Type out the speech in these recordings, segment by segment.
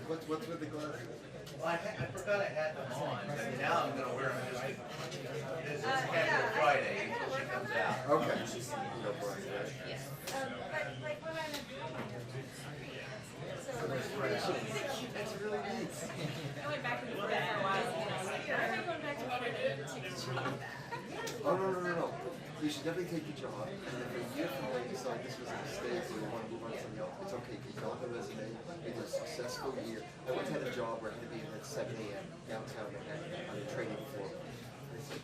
What's with the glasses? Well, I forgot I had them on, but now I'm gonna wear them just this casual Friday until she comes out. Okay. No problem, right? Yes. Like when I'm at That's really neat. I went back and forth for a while, and I was like, why am I going back to Florida to take a job? Oh, no. You should definitely take your job, and then if a year from now you decide this was a mistake or you want to move on to something else, it's okay. Keep on the resume. You did a successful year. I once had a job where I had to be in at 7 a.m. downtown Manhattan on a training floor. I said,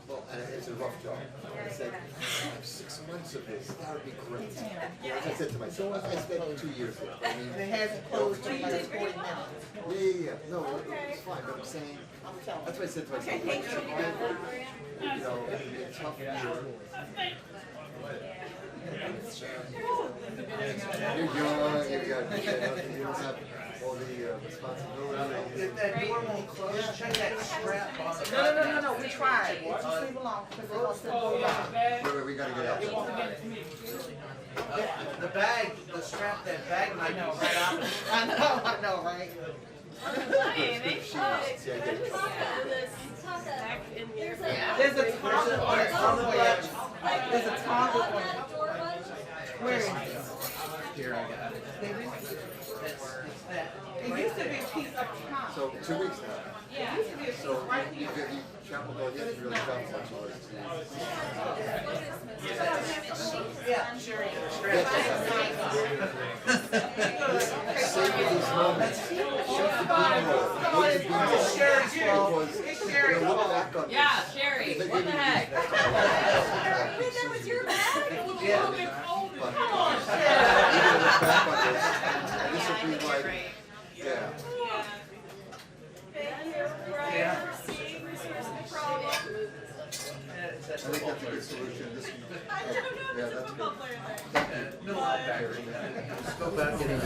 well, and it's a rough job. I said, I have 6 months of this. That would be great. I said to myself, I spent 2 years there. I mean, It hasn't closed in like 40 minutes. Yeah. No, it's fine. But I'm saying, that's what I said to myself. You know, it'd be a tough year. You're young, you don't have all the responsibilities. If that door won't close, check that strap on the No, we tried. Just leave alone, because it was still around. Wait, we gotta get out. the bag, the strap, that bag might be right out. I know, right? There's a toggle on it somewhere. There's a toggle on it. Where is it? Here, I got it. It used to be a piece up top. So 2 weeks now. It used to be a piece So right you here. travel, you have to really travel much harder. Yeah, sure. Save these moments. It's Sherry's fault. It's Sherry's Look fault. back on Yeah, Sherry, what the heck? That was your bag? Yeah. Come on, This will be like, yeah. Yeah. I think that's a good solution. This, yeah, that's good. No battery. Just go back and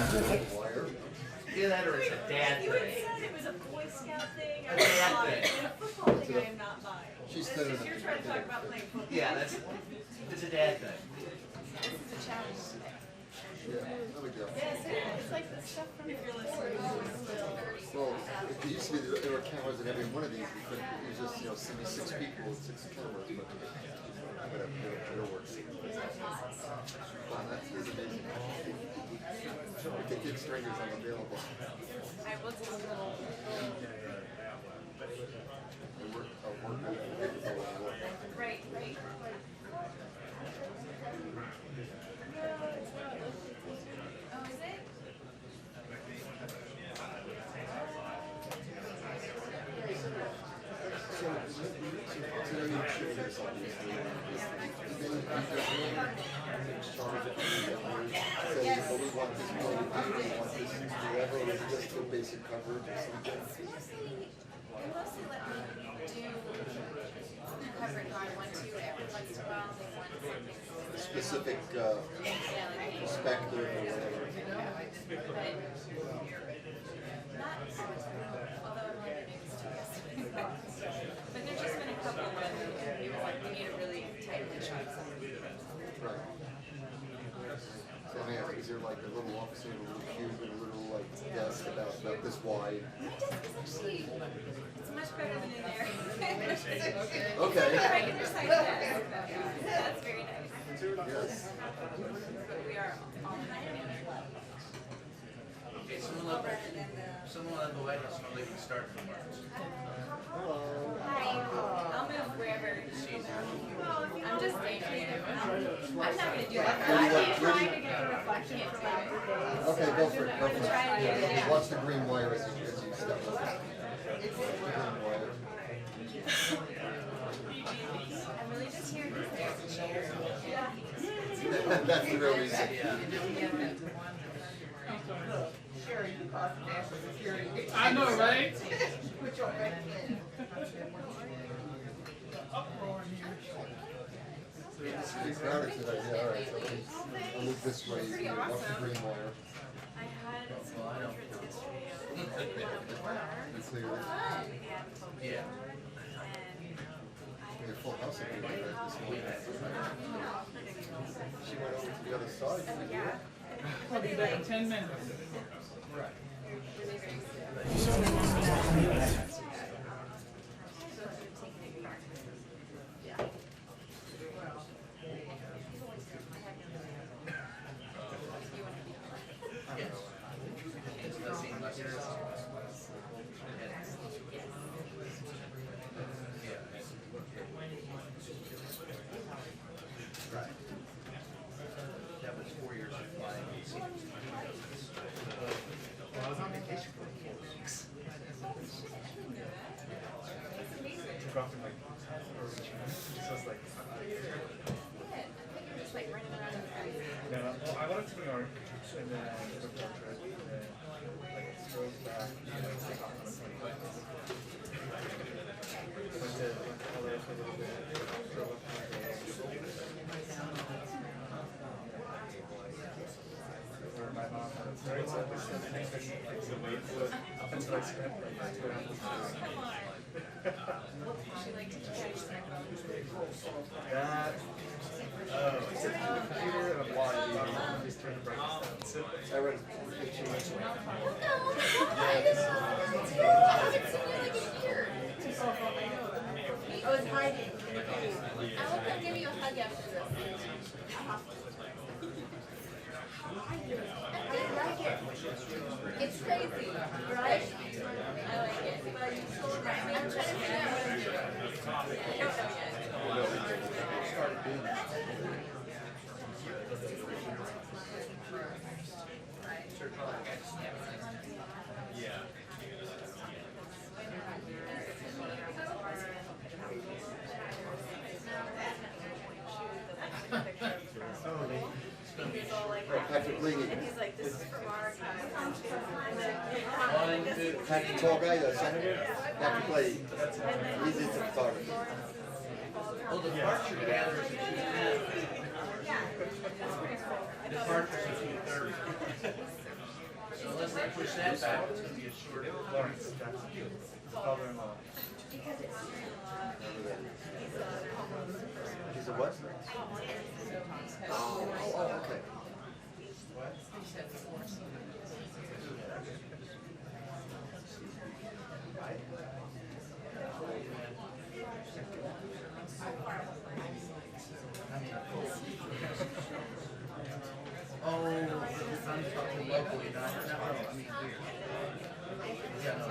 Wire. either that or it's a dad You had thing. said it was a Boy Scout thing. A dad thing. A football thing I am not buying. She's That's thinner just, than you're trying to talk about playing football. Yeah, it's a dad thing. This is a challenge. Yeah, no big deal. Yes, it's like the stuff from if you're listening. Well, it used to be there were cameras in every one of these. You couldn't, it was just, 76 people with 6 cameras, but it'll work. Wow, that's amazing. The kid stringers unavailable. I will do a little. Right. Oh, is it? Basic coverage or something. They mostly let me do coverage on 1, 2 every once in a while. They want something Specific perspective or whatever. but not so much, although I'm only doing this 2 yesterday. But there's just been a couple where it was like we need a really tight headshot. Right. So let me ask, is there like a little office and a little cube and a little like desk about this wide? My desk is actually, it's much better than in there. Okay. Regular size desk. That's very nice. Yes. But we are all in there. Okay, someone on the White House know they can start tomorrow. Hi. I'll move wherever. I'm just daydreaming. I'm not going to do that. I'm trying to get the reflection from my Okay, go for it. Go for it. Trying to do it, yeah. Watch the green wire as you step over. Green wire. I'm really just here because there's a chair. That's the real reason. Sherry, you caused national security. I know, right? Put your back in. It's crowded today. Yeah, all right. So I'll move this way. Pretty Watch the awesome. green wire. I had some portraits yesterday of Clear. Yeah. We have full house of people there this morning. She went over to the other side. I'll be back in 10 minutes. Right. Really very Right. That was 4 years of flying. Well, I was on vacation for 4 weeks. Took off in like 4 weeks. So it's like, Just like running around in the street. no, well, I went up to New York and then took a road trip and then like drove back and then took off on the 20th. Went to LA for a little bit, drove up to my where my mom had a very selfish up until I spent like 2 hours. She liked to catch That, oh, it's a computer and a watch. Just turn the brightness down. So, I read a picture. I was hiding. I will come give you a hug after this. I like it. It's crazy, right? I like it. I'm trying to figure out what I'm doing. I don't know yet. Started doing that. Patrick Lee. He's like, this is from our time. Patrick, tall guy, the senator. Patrick Lee. He's into photography. well, departure gathers at 2:10. Departures at 2:30. So unless they push that back, it's gonna be a short. Lawrence Jackson, his father-in-law. He's a what? Oh, okay. Oh, I'm talking locally, not, I mean, here. Yeah, no,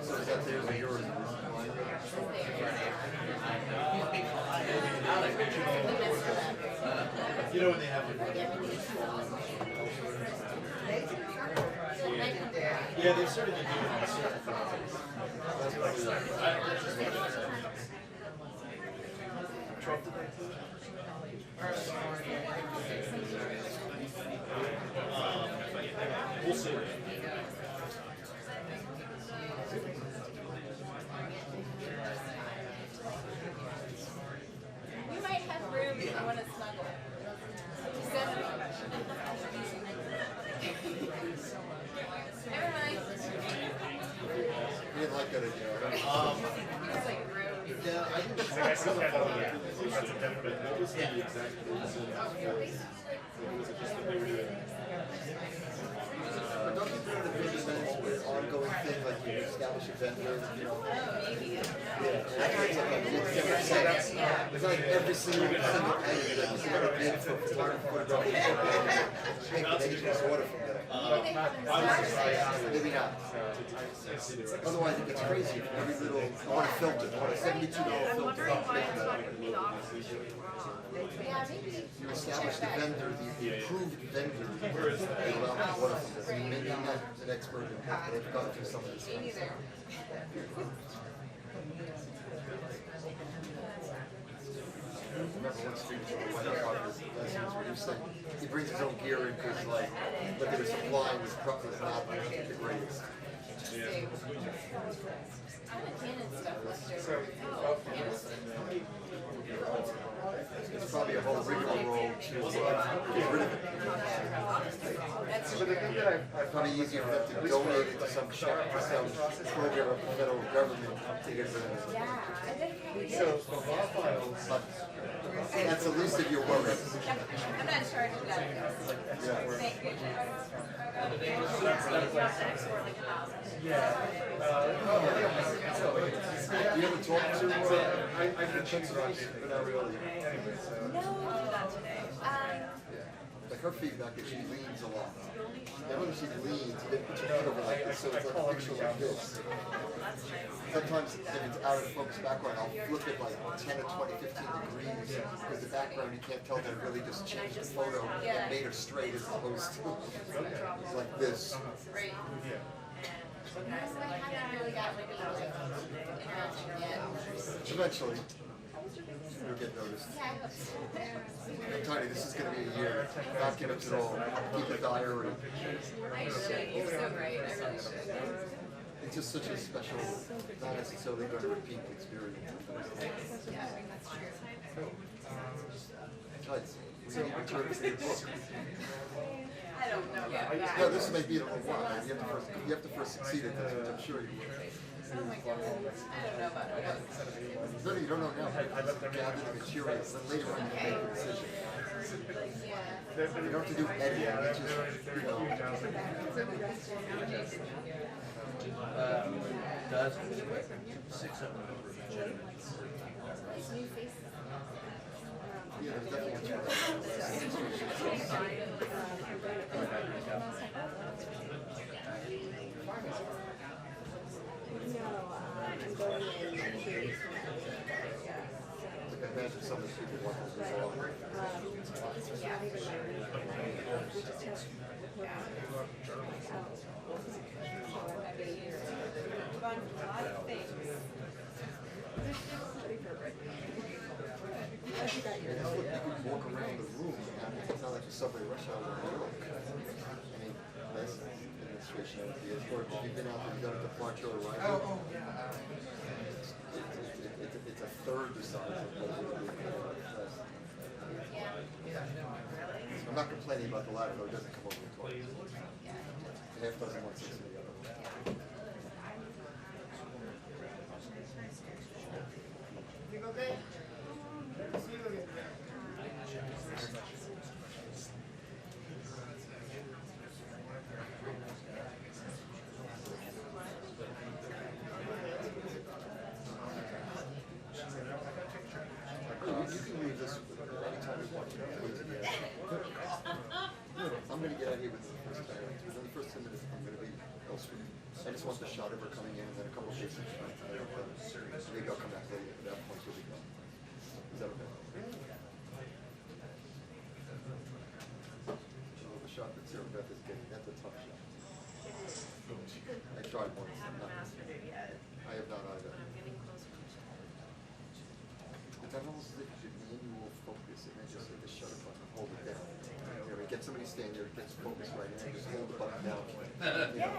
So is that there where yours? You know when they have it? Yeah, they've started to do it in certain projects. That's probably like, that's just what it is. Trump did that too? We'll see. We might have room if you want to snuggle. Never mind. You didn't like that idea, right? It's like room. Yeah, I think Like I still kind of, yeah, that's a definite. what was the exact reason for, was it just that they were doing But don't you think the big events with ongoing thing like you establish a vendor, you know? It's like every single item that you gotta bid for photography, take the agent's order from there. Maybe not. Otherwise it gets crazy. Every little, I want a filter, I want a $72 filter. You establish the vendor, the approved vendor, they allow me to order from them. Maybe I'm not an expert in that, but I've gone through some of this. I remember one street went up on his lessons where he was saying he brings his own gear in because like what they were supplying was probably not the greatest. I'm a Canon stuff lister. It's probably a whole rigmarole to get rid of it. But the thing that I found it easier for them to donate it to some check to some program of the federal government to get rid of it. Yeah, But that's the least of your worries. I'm not in charge of that. Thank you. You ever talk to, I can check it out, but not really. No, not today. Like her feedback is she leans a lot. And when she leans, you didn't put your feet over like this, so it's like a picture like this. Sometimes if it's out of focus background, I'll flip it like 10 or 20, 15 degrees, because the background you can't tell that it really just changed the photo and made her straight as opposed to it's like this. Right. I haven't really got like a interaction yet. Eventually, you'll get noticed. I'm telling you, this is going to be a year. Documents it all. Keep a diary. I should. You're so right. I really should. It's just such a special, not necessarily going to repeat the experience. Yeah, I think that's true. Guys, we need to return to your book. I don't know about that. No, this may be a little while. You have to first succeed at this, which I'm sure you will. Oh my goodness. I don't know about that. No, you don't know now. Gather the materials, then later on you make a decision. Yeah. You don't have to do editing, it's just, you know. Dozens, 6 of them over each other. New faces. Yeah, there's definitely a I imagine some of the people want to do all you can walk around the room, it's not like a subway rush hour in New York. I mean, that's administration of the airport. If you've been out there, you've done a departure or arrival. It's a third the size of what it would be. I'm not complaining about the latter, though it doesn't come over twice. Half dozen one six of the other. You okay? See you again. You can leave this anytime you want. I'm going to get out here within the first 10 minutes. Within the first 10 minutes, I'm going to be elsewhere. I just want the shot of her coming in and then a couple of cases. Maybe I'll come back later. At that point, she'll be gone. Is that okay? The shot that Sarah Beth is getting, that's a tough shot. I tried once. I have not either. It's almost as if you should manual focus and then just hit the shutter button and hold it down. You know, get somebody standing there, gets focused right in, and just hold the button down. You know,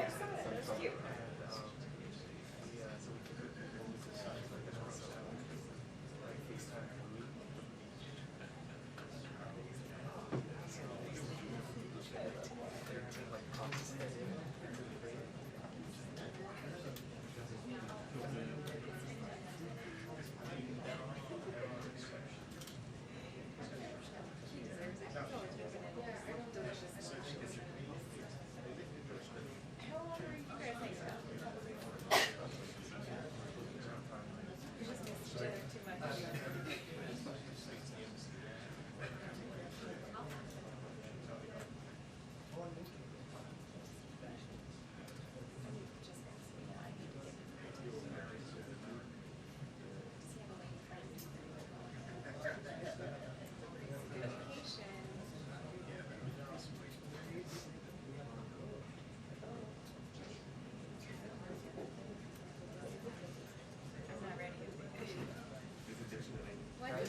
Yeah,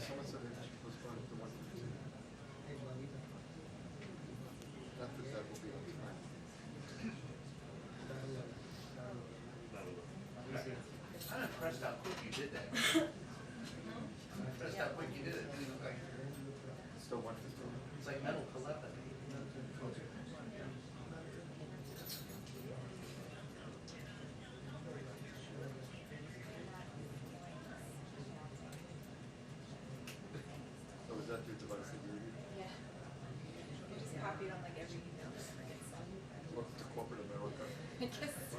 someone said they should postpone it to 1:15. Not that that will be on time. I'm impressed how quick you did that. I'm impressed how quick you did it. You look like, Still 1:15. it's like metal telepathy. So was that your device that you used? Yeah. I just copied on like every email that ever gets sent. Welcome to corporate America. I guess so.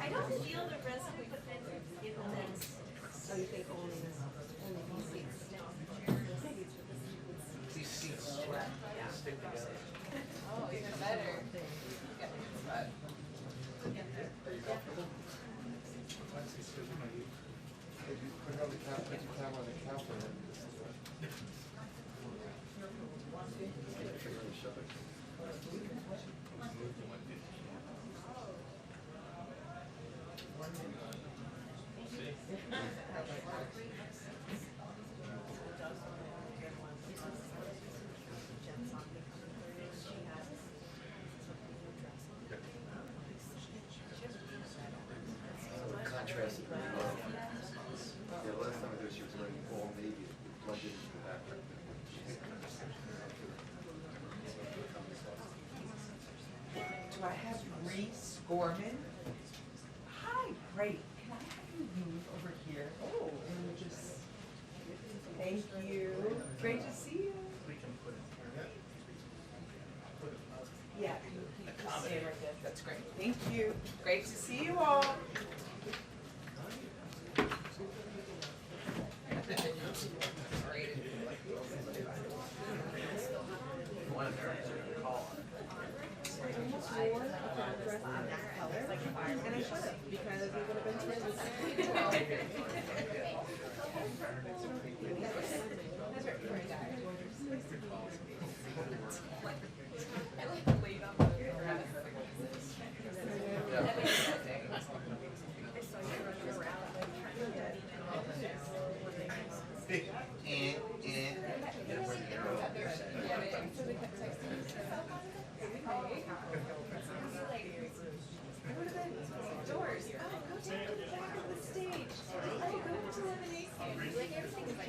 I don't feel the recipe, but then it will. So you think only these seats? These seats stick together. Oh, even better. You got me a spot. Are you comfortable? If you put it on the counter, put your camera on the counter and then just figure out to shut it. Contrast. Yeah, last time I did, she was wearing all navy, it blended into the background. Do I have Reese Gorman? Hi, great. Can I have you move over here? Oh, and just, thank you. Great to see you. We can put it here. Yeah, you just stay right there. That's great. Thank you. Great to see you all. One of their call. And I should have, because it would have been I like laid on the grass. Doors. Oh, go take it to the back of the stage. Oh, go to Lemonade Stand. Like everything is like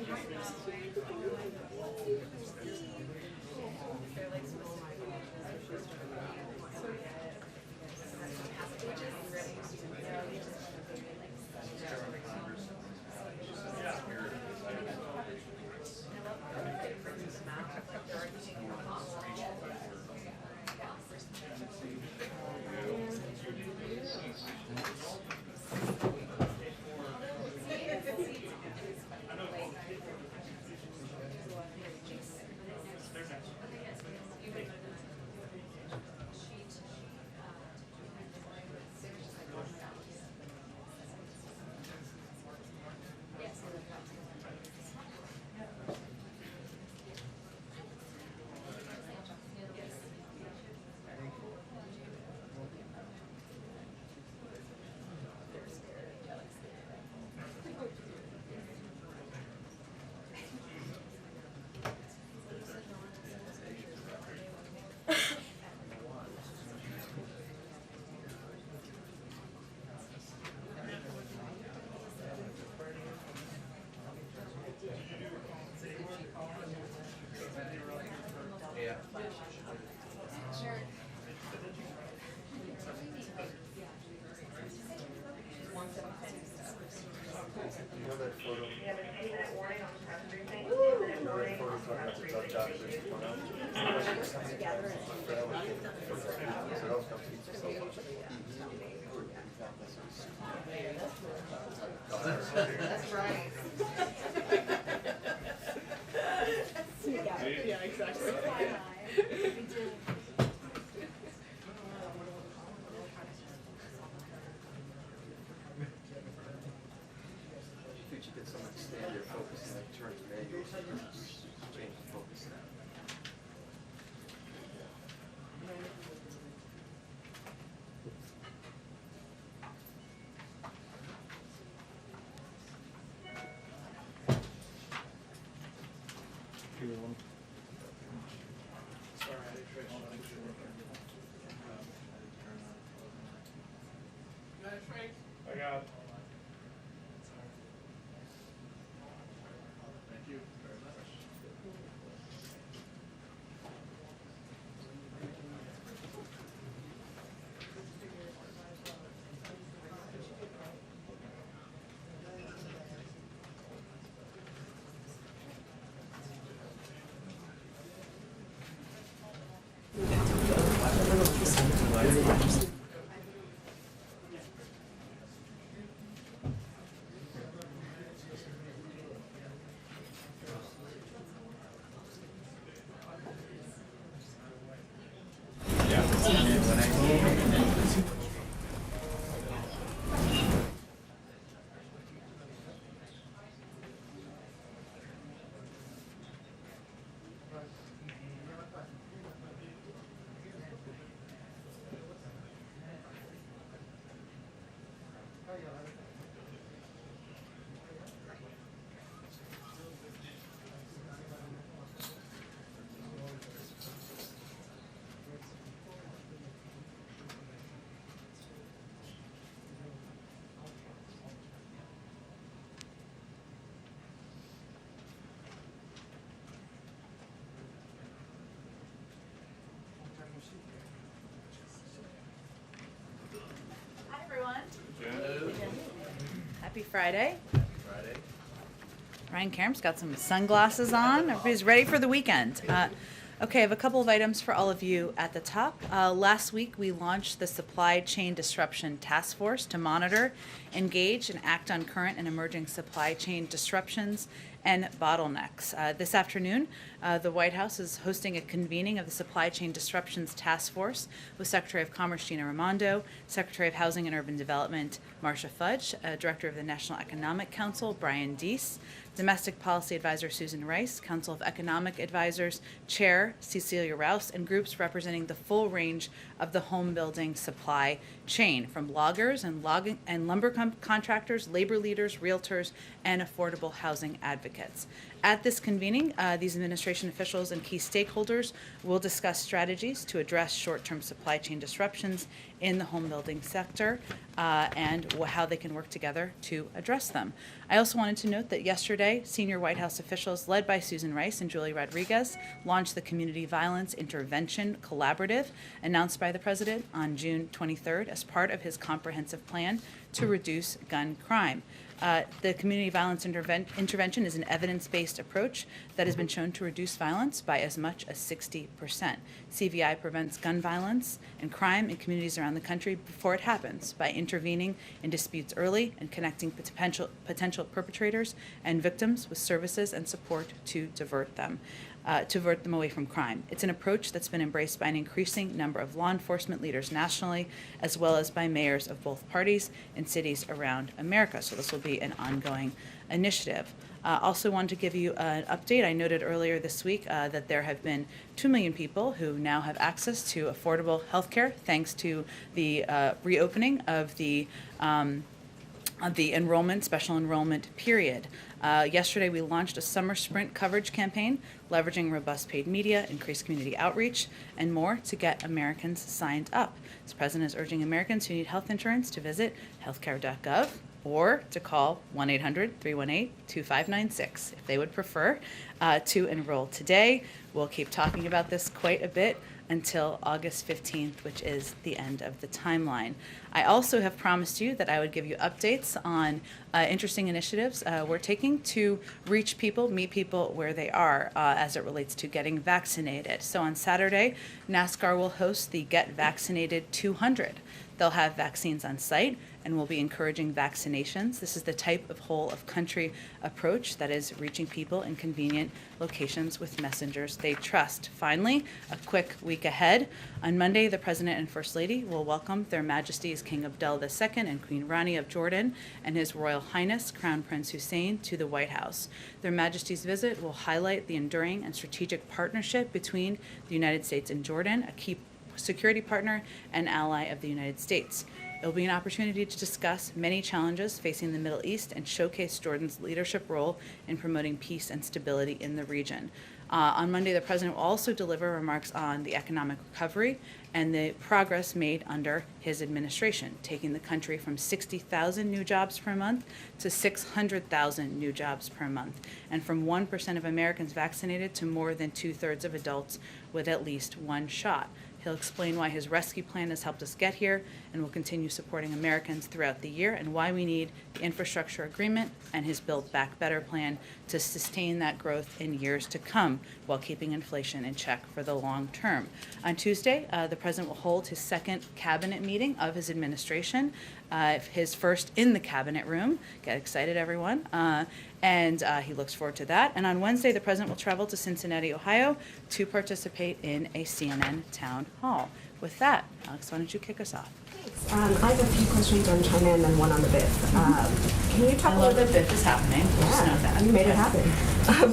That's right. Yeah, exactly. If you get someone to stand there focusing and turn to manual, change the focus now. I got it. Thank you very much. Hi, everyone. Jen? Happy Friday. Friday. Ryan Karam's got some sunglasses on. Everybody's ready for the weekend. Okay, I have a couple of items for all of you at the top. Last week, we launched the Supply Chain Disruption Task Force to monitor, engage, and act on current and emerging supply chain disruptions and bottlenecks. This afternoon, the White House is hosting a convening of the Supply Chain Disruptions Task Force with Secretary of Commerce Gina Raimondo, Secretary of Housing and Urban Development Marcia Fudge, Director of the National Economic Council Brian Deese, Domestic Policy Advisor Susan Rice, Council of Economic Advisors Chair Cecilia Rouse, and groups representing the full range of the home building supply chain, from loggers and lumber contractors, labor leaders, realtors, and affordable housing advocates. At this convening, these administration officials and key stakeholders will discuss strategies to address short-term supply chain disruptions in the home building sector and how they can work together to address them. I also wanted to note that yesterday, senior White House officials led by Susan Rice and Julie Rodriguez launched the Community Violence Intervention Collaborative announced by the President on June 23rd as part of his comprehensive plan to reduce gun crime. The community violence intervention is an evidence-based approach that has been shown to reduce violence by as much as 60%. CVI prevents gun violence and crime in communities around the country before it happens by intervening in disputes early and connecting potential perpetrators and victims with services and support to divert them away from crime. It's an approach that's been embraced by an increasing number of law enforcement leaders nationally, as well as by mayors of both parties in cities around America. So this will be an ongoing initiative. Also wanted to give you an update. I noted earlier this week that there have been 2 million people who now have access to affordable health care thanks to the reopening of the special enrollment period. Yesterday, we launched a summer sprint coverage campaign, leveraging robust paid media, increased community outreach, and more to get Americans signed up. The President is urging Americans who need health insurance to visit healthcare.gov or to call 1-800-318-2596 if they would prefer to enroll today. We'll keep talking about this quite a bit until August 15th, which is the end of the timeline. I also have promised you that I would give you updates on interesting initiatives we're taking to reach people, meet people where they are as it relates to getting vaccinated. So on Saturday, NASCAR will host the Get Vaccinated 200. They'll have vaccines on site and will be encouraging vaccinations. This is the type of whole-of-country approach that is reaching people in convenient locations with messengers they trust. Finally, a quick week ahead. On Monday, the President and First Lady will welcome Their Majesties King Abdullah II and Queen Rani of Jordan and His Royal Highness Crown Prince Hussein to the White House. Their Majesty's visit will highlight the enduring and strategic partnership between the United States and Jordan, a key security partner and ally of the United States. It will be an opportunity to discuss many challenges facing the Middle East and showcase Jordan's leadership role in promoting peace and stability in the region. On Monday, the President will also deliver remarks on the economic recovery and the progress made under his administration, taking the country from 60,000 new jobs per month to 600,000 new jobs per month, and from 1% of Americans vaccinated to more than 2/3 of adults with at least one shot. He'll explain why his rescue plan has helped us get here and will continue supporting Americans throughout the year, and why we need the infrastructure agreement and his Build Back Better plan to sustain that growth in years to come while keeping inflation in check for the long term. On Tuesday, the President will hold his second cabinet meeting of his administration, his first in the cabinet room. Get excited, everyone. And he looks forward to that. And on Wednesday, the President will travel to Cincinnati, Ohio to participate in a CNN town hall. With that, Alex, why don't you kick us off? I have a few questions on China and then one on the BIF. Can you talk a little bit? BIF is happening. Just know that. You made it happen.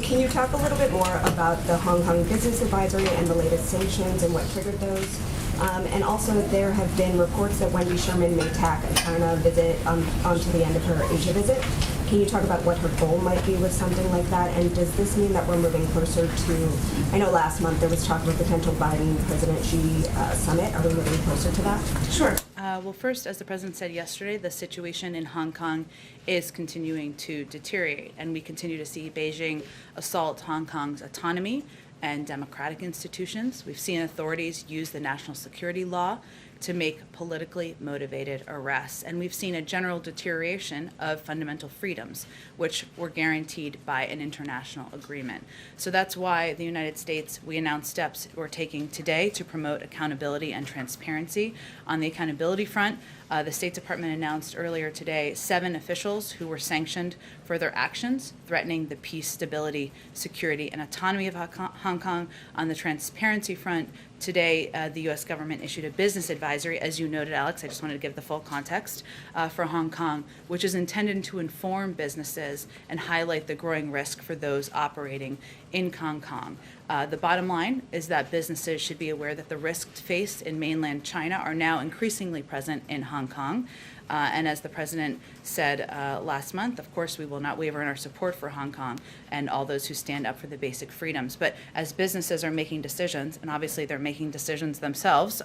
Can you talk a little bit more about the Hong Kong Business Advisory and the latest sanctions and what triggered those? And also, there have been reports that Wendy Sherman may tack a China visit onto the end of her Asia visit. Can you talk about what her goal might be with something like that? And does this mean that we're moving closer to, I know last month there was talk of a potential Biden-President Xi summit. Are we moving closer to that? Sure. Well, first, as the President said yesterday, the situation in Hong Kong is continuing to deteriorate, and we continue to see Beijing assault Hong Kong's autonomy and democratic institutions. We've seen authorities use the national security law to make politically motivated arrests. And we've seen a general deterioration of fundamental freedoms, which were guaranteed by an international agreement. So that's why the United States, we announced steps we're taking today to promote accountability and transparency. On the accountability front, the State Department announced earlier today 7 officials who were sanctioned for their actions threatening the peace, stability, security, and autonomy of Hong Kong. On the transparency front, today the U.S. government issued a business advisory, as you noted, Alex. I just wanted to give the full context for Hong Kong, which is intended to inform businesses and highlight the growing risk for those operating in Hong Kong. The bottom line is that businesses should be aware that the risks faced in mainland China are now increasingly present in Hong Kong. And as the President said last month, of course, we will not waver in our support for Hong Kong and all those who stand up for the basic freedoms. But as businesses are making decisions, and obviously they're making decisions themselves,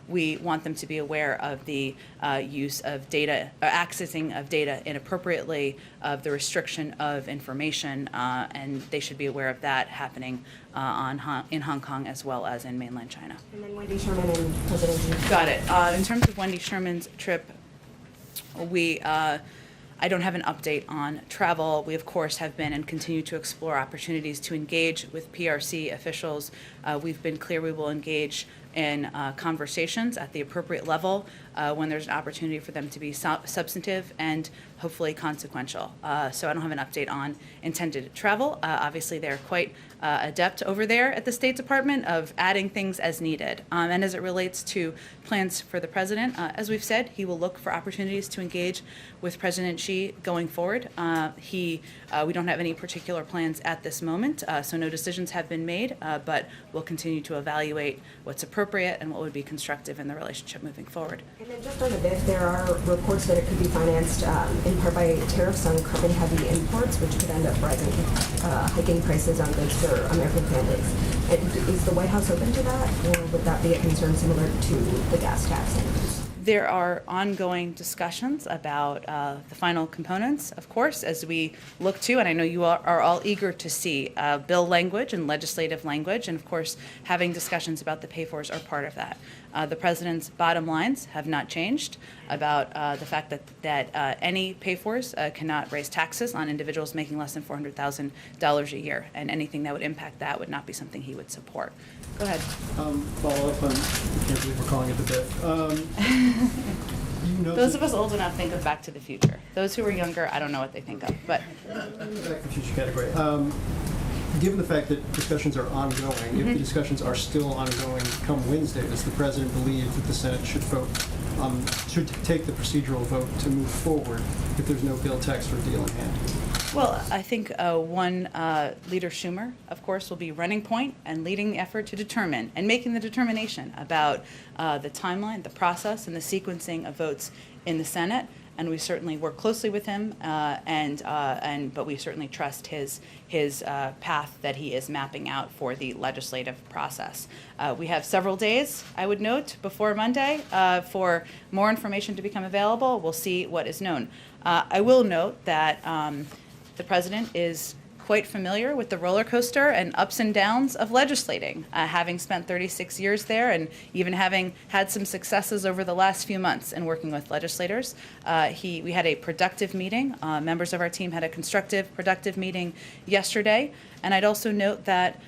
we want them to be aware of the use of data, accessing of data inappropriately, of the restriction of information, and they should be aware of that happening in Hong Kong as well as in mainland China. And then Wendy Sherman and President Xi. Got it. In terms of Wendy Sherman's trip, I don't have an update on travel. We, of course, have been and continue to explore opportunities to engage with PRC officials. We've been clear we will engage in conversations at the appropriate level when there's an opportunity for them to be substantive and hopefully consequential. So I don't have an update on intended travel. Obviously, they're quite adept over there at the State Department of adding things as needed. And as it relates to plans for the President, as we've said, he will look for opportunities to engage with President Xi going forward. We don't have any particular plans at this moment, so no decisions have been made, but we'll continue to evaluate what's appropriate and what would be constructive in the relationship moving forward. And then just on the BIF, there are reports that it could be financed in part by tariffs on carbon-heavy imports, which could end up rising, hiking prices on goods for American families. And is the White House open to that, or would that be a concern similar to the gas tax increase? There are ongoing discussions about the final components, of course, as we look to, and I know you are all eager to see bill language and legislative language, and of course, having discussions about the pay-fors are part of that. The president's bottom lines have not changed about the fact that any pay-fors cannot raise taxes on individuals making less than $400,000 a year, and anything that would impact that would not be something he would support. Go ahead. Follow up on, I can't believe we're calling it the BIF. Those of us old enough think of Back to the Future. Those who are younger, I don't know what they think of, but. Back to the Future category. Given the fact that discussions are ongoing, if the discussions are still ongoing come Wednesday, does the president believe that the Senate should vote, should take the procedural vote to move forward if there's no bill, text, or deal in hand? Well, I think Leader Schumer, of course, will be running point and leading the effort to determine and making the determination about the timeline, the process, and the sequencing of votes in the Senate. And we certainly work closely with him, but we certainly trust his path that he is mapping out for the legislative process. We have several days, I would note, before Monday for more information to become available. We'll see what is known. I will note that the president is quite familiar with the roller coaster and ups and downs of legislating, having spent 36 years there and even having had some successes over the last few months in working with legislators. We had a productive meeting. Members of our team had a constructive, productive meeting yesterday. And I'd also note that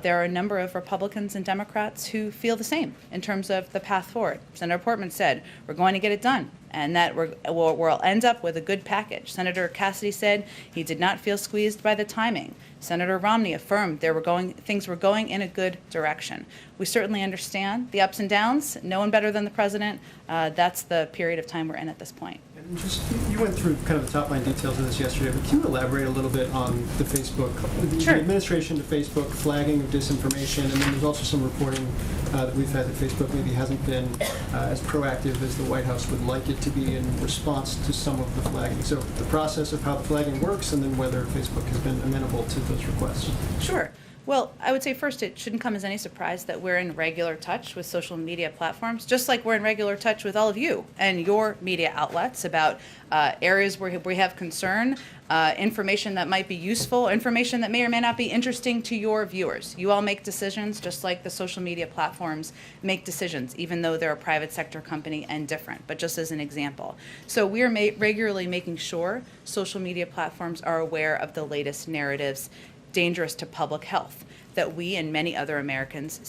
there are a number of Republicans and Democrats who feel the same in terms of the path forward. Senator Portman said, we're going to get it done, and that we'll end up with a good package. Senator Cassidy said he did not feel squeezed by the timing. Senator Romney affirmed things were going in a good direction. We certainly understand the ups and downs. No one better than the president. That's the period of time we're in at this point. And just, you went through kind of the top line details of this yesterday, but can you elaborate a little bit on the Facebook, the administration to Facebook, flagging of disinformation, and then there's also some reporting that we've had that Facebook maybe hasn't been as proactive as the White House would like it to be in response to some of the flagging. So the process of how the flagging works, and then whether Facebook has been amenable to those requests. Sure. Well, I would say first, it shouldn't come as any surprise that we're in regular touch with social media platforms, just like we're in regular touch with all of you and your media outlets about areas where we have concern, information that might be useful, information that may or may not be interesting to your viewers. You all make decisions just like the social media platforms make decisions, even though they're a private sector company and different, but just as an example. So we are regularly making sure social media platforms are aware of the latest narratives dangerous to public health that we and many other Americans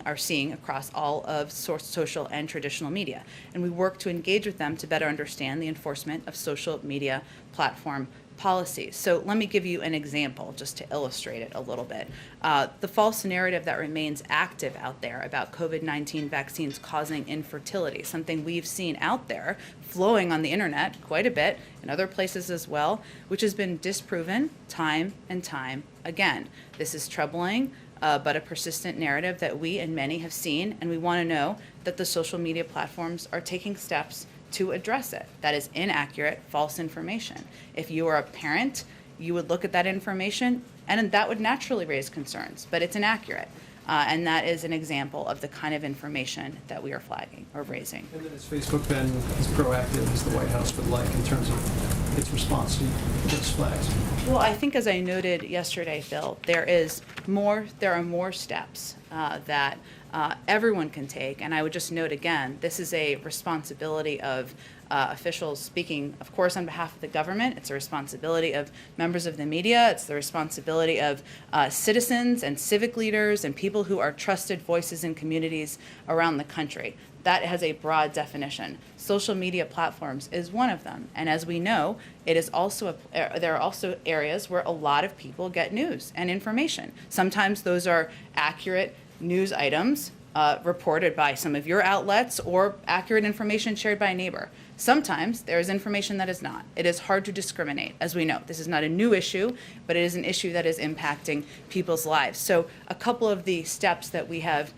are seeing across all of social and traditional media. And we work to engage with them to better understand the enforcement of social media platform policies. So let me give you an example just to illustrate it a little bit. The false narrative that remains active out there about COVID-19 vaccines causing infertility, something we've seen out there flowing on the internet quite a bit, in other places as well, which has been disproven time and time again. This is troubling, but a persistent narrative that we and many have seen, and we want to know that the social media platforms are taking steps to address it. That is inaccurate, false information. If you are a parent, you would look at that information and that would naturally raise concerns, but it's inaccurate. And that is an example of the kind of information that we are flagging or raising. And then has Facebook been as proactive as the White House would like in terms of its response to those flags? Well, I think as I noted yesterday, Phil, there are more steps that everyone can take. And I would just note again, this is a responsibility of officials speaking, of course, on behalf of the government. It's a responsibility of members of the media. It's the responsibility of citizens and civic leaders and people who are trusted voices in communities around the country. That has a broad definition. Social media platforms is one of them. And as we know, it is also there are also areas where a lot of people get news and information. Sometimes those are accurate news items reported by some of your outlets or accurate information shared by a neighbor. Sometimes there is information that is not. It is hard to discriminate, as we know. This is not a new issue, but it is an issue that is impacting people's lives. So a couple of the steps that we have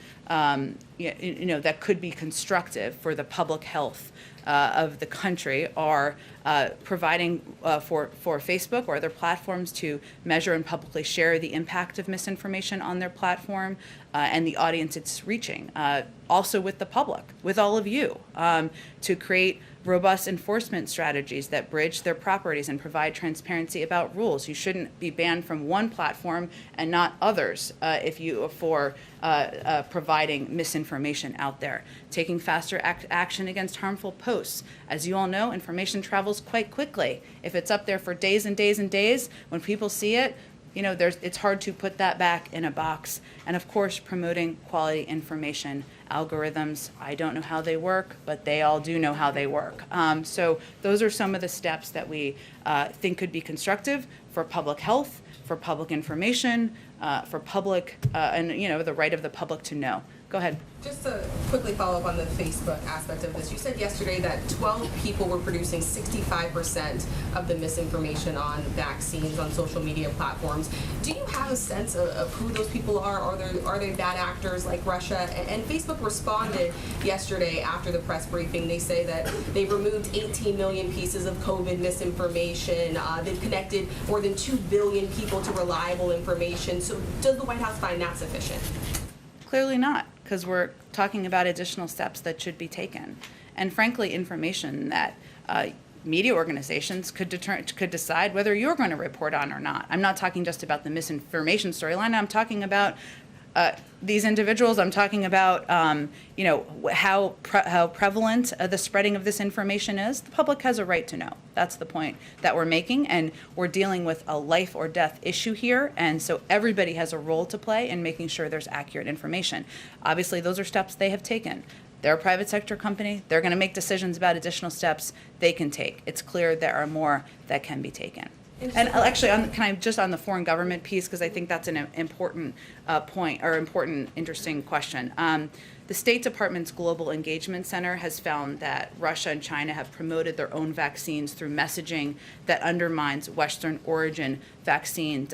that could be constructive for the public health of the country are providing for Facebook or other platforms to measure and publicly share the impact of misinformation on their platform and the audience it's reaching. Also with the public, with all of you, to create robust enforcement strategies that bridge their properties and provide transparency about rules. You shouldn't be banned from one platform and not others for providing misinformation out there. Taking faster action against harmful posts. As you all know, information travels quite quickly. If it's up there for days and days and days, when people see it, it's hard to put that back in a box. And of course, promoting quality information. Algorithms, I don't know how they work, but they all do know how they work. So those are some of the steps that we think could be constructive for public health, for public information, for public, and the right of the public to know. Go ahead. Just to quickly follow up on the Facebook aspect of this, you said yesterday that 12 people were producing 65% of the misinformation on vaccines on social media platforms. Do you have a sense of who those people are? Are they bad actors like Russia? And Facebook responded yesterday after the press briefing. They say that they removed 18 million pieces of COVID misinformation. They've connected more than 2 billion people to reliable information. So does the White House find that sufficient? Clearly not, because we're talking about additional steps that should be taken. And frankly, information that media organizations could decide whether you're going to report on or not. I'm not talking just about the misinformation storyline. I'm talking about these individuals. I'm talking about how prevalent the spreading of this information is. The public has a right to know. That's the point that we're making, and we're dealing with a life or death issue here, and so everybody has a role to play in making sure there's accurate information. Obviously, those are steps they have taken. They're a private sector company. They're going to make decisions about additional steps they can take. It's clear there are more that can be taken. And actually, on the foreign government piece, because I think that's an important point, or important, interesting question. The State Department's Global Engagement Center has found that Russia and China have promoted their own vaccines through messaging that undermines Western origin vaccine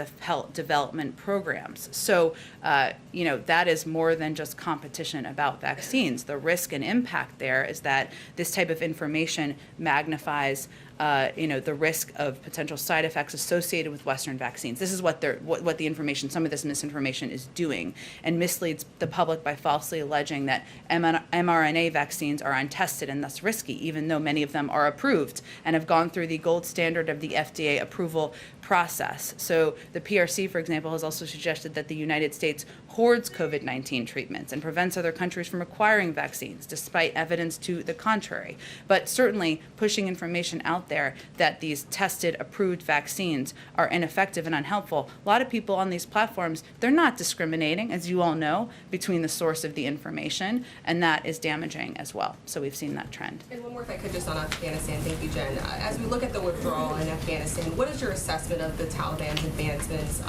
development programs. So, that is more than just competition about vaccines. The risk and impact there is that this type of information magnifies the risk of potential side effects associated with Western vaccines. This is what the information, some of this misinformation is doing, and misleads the public by falsely alleging that mRNA vaccines are untested and thus risky, even though many of them are approved and have gone through the gold standard of the FDA approval process. So the PRC, for example, has also suggested that the United States hoards COVID-19 treatments and prevents other countries from acquiring vaccines, despite evidence to the contrary. But certainly pushing information out there that these tested, approved vaccines are ineffective and unhelpful. A lot of people on these platforms, they're not discriminating, as you all know, between the source of the information, and that is damaging as well. So we've seen that trend. And one more, if I could, just on Afghanistan. Thank you, Jen. As we look at the withdrawal in Afghanistan, what is your assessment of the Taliban's advancements?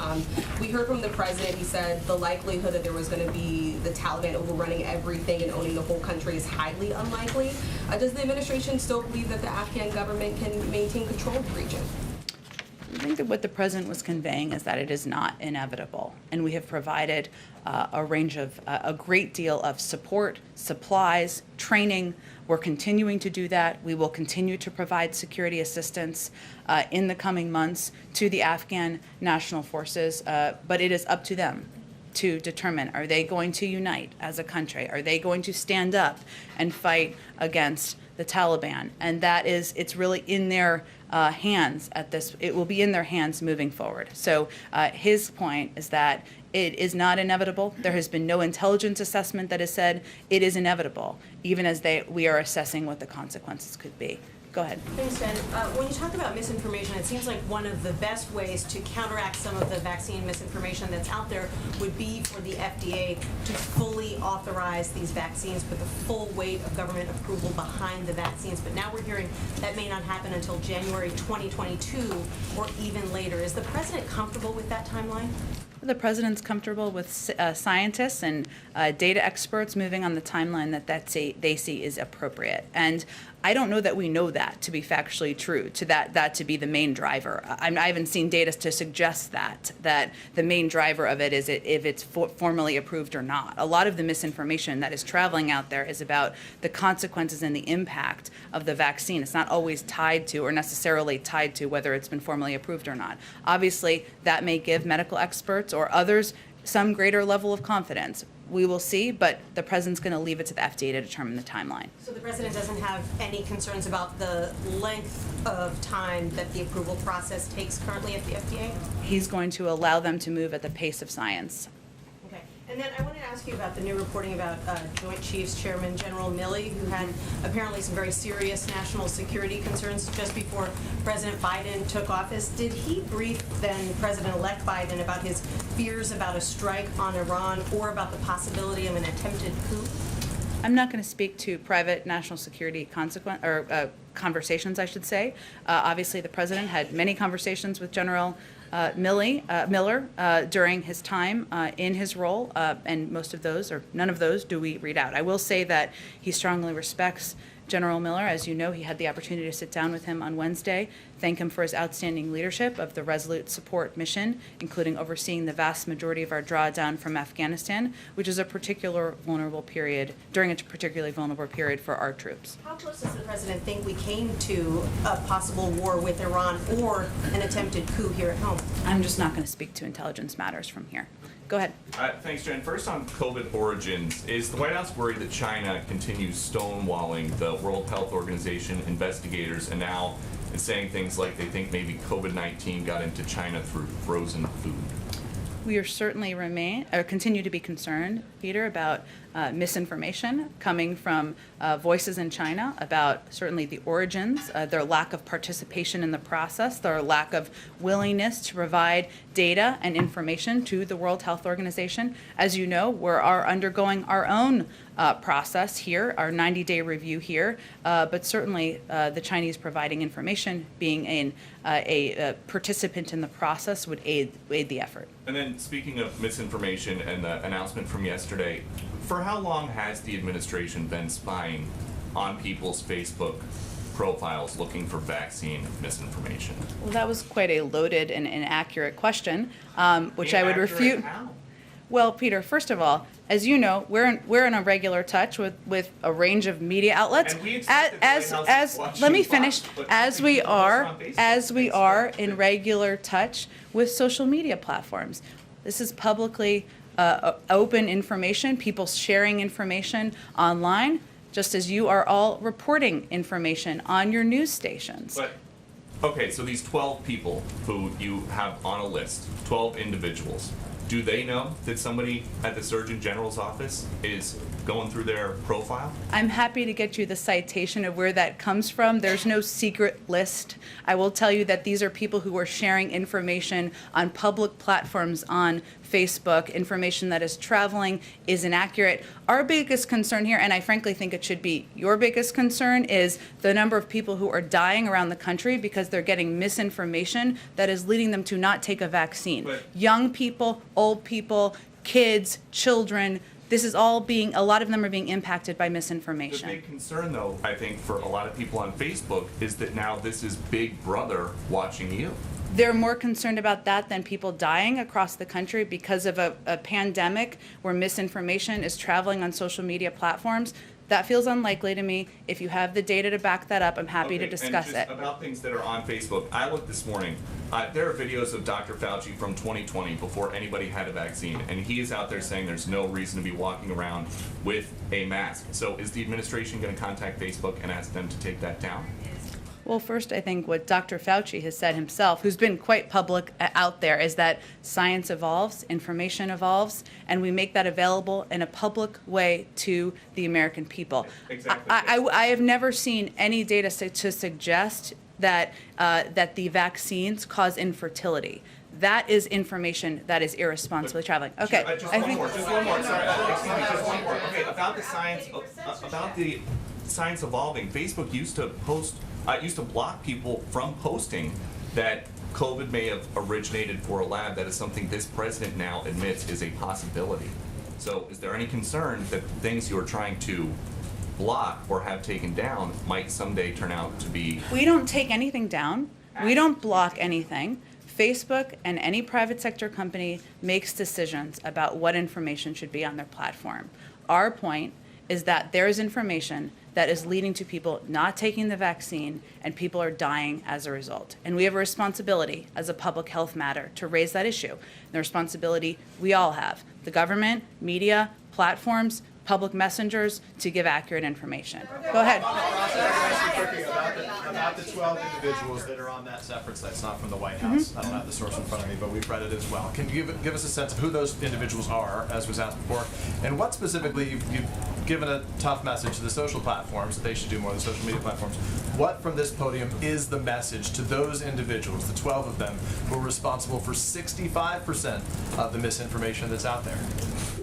We heard from the president, he said the likelihood that there was going to be the Taliban overrunning everything and owning the whole country is highly unlikely. Does the administration still believe that the Afghan government can maintain control of the region? I think that what the president was conveying is that it is not inevitable, and we have provided a great deal of support, supplies, training. We're continuing to do that. We will continue to provide security assistance in the coming months to the Afghan national forces, but it is up to them to determine, are they going to unite as a country? Are they going to stand up and fight against the Taliban? And it's really in their hands at this. It will be in their hands moving forward. So his point is that it is not inevitable. There has been no intelligence assessment that has said it is inevitable, even as we are assessing what the consequences could be. Go ahead. Thanks, Jen. When you talk about misinformation, it seems like one of the best ways to counteract some of the vaccine misinformation that's out there would be for the FDA to fully authorize these vaccines, put the full weight of government approval behind the vaccines. But now we're hearing that may not happen until January 2022 or even later. Is the president comfortable with that timeline? The president's comfortable with scientists and data experts moving on the timeline they see is appropriate. And I don't know that we know that to be factually true, to that to be the main driver. I haven't seen data to suggest that the main driver of it is if it's formally approved or not. A lot of the misinformation that is traveling out there is about the consequences and the impact of the vaccine. It's not always tied to or necessarily tied to whether it's been formally approved or not. Obviously, that may give medical experts or others some greater level of confidence. We will see, but the president's going to leave it to the FDA to determine the timeline. So the president doesn't have any concerns about the length of time that the approval process takes currently at the FDA? He's going to allow them to move at the pace of science. Okay. And then I want to ask you about the new reporting about Joint Chiefs Chairman General Milley, who had apparently some very serious national security concerns just before President Biden took office. Did he brief then President-elect Biden about his fears about a strike on Iran or about the possibility of an attempted coup? I'm not going to speak to private national security conversations, I should say. Obviously, the president had many conversations with General Miller during his time in his role, and most of those, or none of those, do we read out. I will say that he strongly respects General Miller. As you know, he had the opportunity to sit down with him on Wednesday, thank him for his outstanding leadership of the Resolute Support mission, including overseeing the vast majority of our drawdown from Afghanistan, which is a particularly vulnerable period for our troops. How close does the president think we came to a possible war with Iran or an attempted coup here at home? I'm just not going to speak to intelligence matters from here. Go ahead. Thanks, Jen. First on COVID origins, is the White House worried that China continues stonewalling the World Health Organization investigators and now is saying things like they think maybe COVID-19 got into China through frozen food? We are certainly continue to be concerned, Peter, about misinformation coming from voices in China about certainly the origins, their lack of participation in the process, their lack of willingness to provide data and information to the World Health Organization. As you know, we are undergoing our own process here, our 90-day review here, but certainly the Chinese providing information, being a participant in the process, would aid the effort. And then speaking of misinformation and the announcement from yesterday, for how long has the administration been spying on people's Facebook profiles looking for vaccine misinformation? Well, that was quite a loaded and inaccurate question, which I would Inaccurate refute. how? Well, Peter, first of all, as you know, we're in a regular touch with a range of media outlets. And we expect that the White House is watching let me Fox, finish. but As nothing we people are post on Facebook. as we are in regular touch with social media platforms. This is publicly open information, people sharing information online, just as you are all reporting information on your news stations. But, okay, so these 12 people who you have on a list, 12 individuals, do they know that somebody at the Surgeon General's office is going through their profile? I'm happy to get you the citation of where that comes from. There's no secret list. I will tell you that these are people who are sharing information on public platforms on Facebook, information that is traveling, is inaccurate. Our biggest concern here, and I frankly think it should be your biggest concern, is the number of people who are dying around the country because they're getting misinformation that is leading them to not take a vaccine. But young people, old people, kids, children, this is all being, a lot of them are being impacted by misinformation. the big concern, though, I think, for a lot of people on Facebook is that now this is Big Brother watching you. They're more concerned about that than people dying across the country because of a pandemic where misinformation is traveling on social media platforms. That feels unlikely to me. If you have the data to back that up, I'm happy to discuss and it. just about things that are on Facebook, I looked this morning. There are videos of Dr. Fauci from 2020 before anybody had a vaccine, and he is out there saying there's no reason to be walking around with a mask. So is the administration going to contact Facebook and ask them to take that down? Well, first, I think what Dr. Fauci has said himself, who's been quite public out there, is that science evolves, information evolves, and we make that available in a public way to the American people. Exactly. I have never seen any data to suggest that that the vaccines cause infertility. That is information that is irresponsibly traveling. Okay, Just one more. Sorry, excuse me. Just one more. Okay, about the science evolving. Facebook used to block people from posting that COVID may have originated for a lab. That is something this president now admits is a possibility. So is there any concern that things you are trying to block or have taken down might someday turn out to be... We don't take anything down. We don't block anything. Facebook and any private sector company makes decisions about what information should be on their platform. Our point is that there is information that is leading to people not taking the vaccine, and people are dying as a result. And we have a responsibility as a public health matter to raise that issue. And the responsibility we all have, the government, media, platforms, public messengers, to give accurate information. Go ahead. About the 12 individuals that are on that separate site, it's not from the White House. I don't have the source in front of me, but we've read it as well. Can you give us a sense of who those individuals are, as was asked before, and what specifically you've given a tough message to the social platforms that they should do more, the social media platforms. What from this podium is the message to those individuals, the 12 of them, who are responsible for 65% of the misinformation that's out there?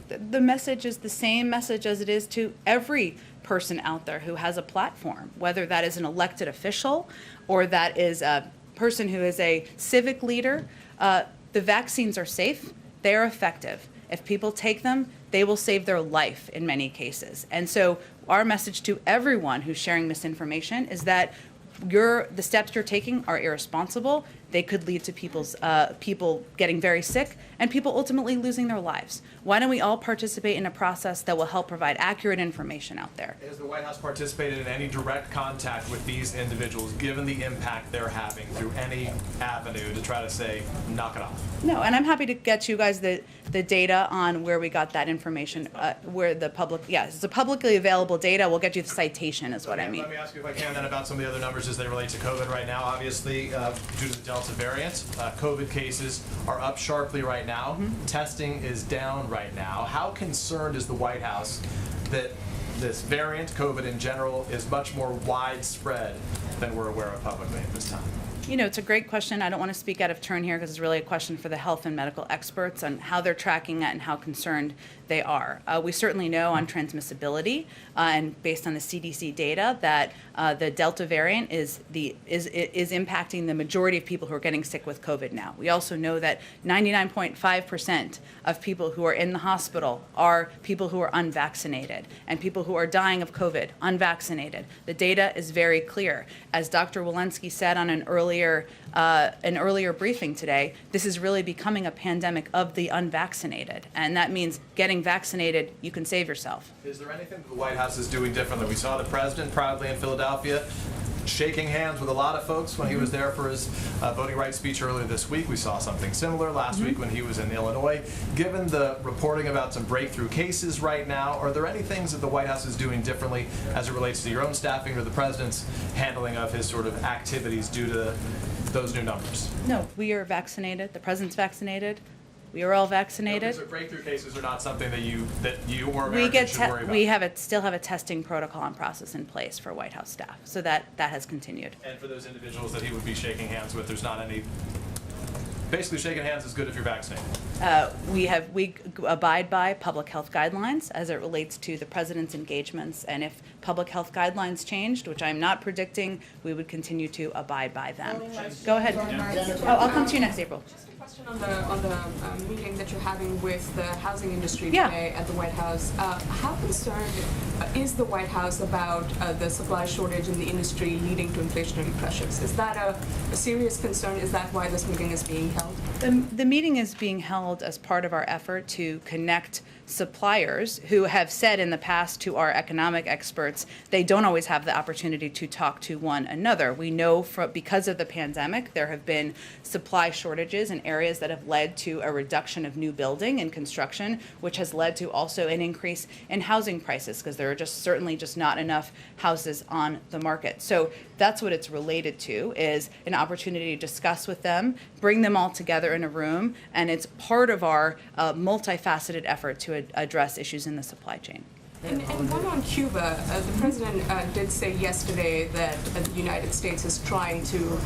The message is the same message as it is to every person out there who has a platform, whether that is an elected official or that is a person who is a civic leader. The vaccines are safe, they are effective. If people take them, they will save their life in many cases. And so our message to everyone who's sharing misinformation is that the steps you're taking are irresponsible. They could lead to people getting very sick and people ultimately losing their lives. Why don't we all participate in a process that will help provide accurate information out there? Has the White House participated in any direct contact with these individuals, given the impact they're having through any avenue to try to say, knock it off? No, and I'm happy to get you guys the data on where we got that information, where the public, it's a publicly available data. We'll get you the citation is what I mean. Let me ask you if I can then about some of the other numbers as they relate to COVID right now. Obviously, due to the Delta variant, COVID cases are up sharply right now. Testing is down right now. How concerned is the White House that this variant, COVID in general, is much more widespread than we're aware of publicly at this time? You know, it's a great question. I don't want to speak out of turn here because it's really a question for the health and medical experts on how they're tracking it and how concerned they are. We certainly know on transmissibility and based on the CDC data that the Delta variant is impacting the majority of people who are getting sick with COVID now. We also know that 99.5% of people who are in the hospital are people who are unvaccinated, and people who are dying of COVID unvaccinated. The data is very clear. As Dr. Walensky said on an earlier briefing today, this is really becoming a pandemic of the unvaccinated, and that means getting vaccinated, you can save yourself. Is there anything the White House is doing differently? We saw the president proudly in Philadelphia shaking hands with a lot of folks when he was there for his voting rights speech earlier this week. We saw something similar last week when he was in Illinois. Given the reporting about some breakthrough cases right now, are there any things that the White House is doing differently as it relates to your own staffing or the president's handling of his sort of activities due to those new numbers? No, we are vaccinated. The president's vaccinated. We are all vaccinated. So breakthrough cases are not something that you or Americans should worry about. We still have a testing protocol and process in place for White House staff, so that has continued. And for those individuals that he would be shaking hands with, there's not any. Basically, shaking hands is good if you're vaccinated. We abide by public health guidelines as it relates to the president's engagements, and if public health guidelines changed, which I'm not predicting, we would continue to abide by them. Go ahead. I'll come to you next April. On the meeting that you're having with the housing industry today at the White House, how concerned is the White House about the supply shortage in the industry leading to inflationary pressures? Is that a serious concern? Is that why this meeting is being held? The meeting is being held as part of our effort to connect suppliers who have said in the past to our economic experts they don't always have the opportunity to talk to one another. We know because of the pandemic there have been supply shortages in areas that have led to a reduction of new building and construction, which has led to also an increase in housing prices because there are certainly not enough houses on the market. So that's what it's related to, is an opportunity to discuss with them, bring them all together in a room, and it's part of our multifaceted effort to address issues in the supply chain. And one on Cuba, the president did say yesterday that the United States is trying to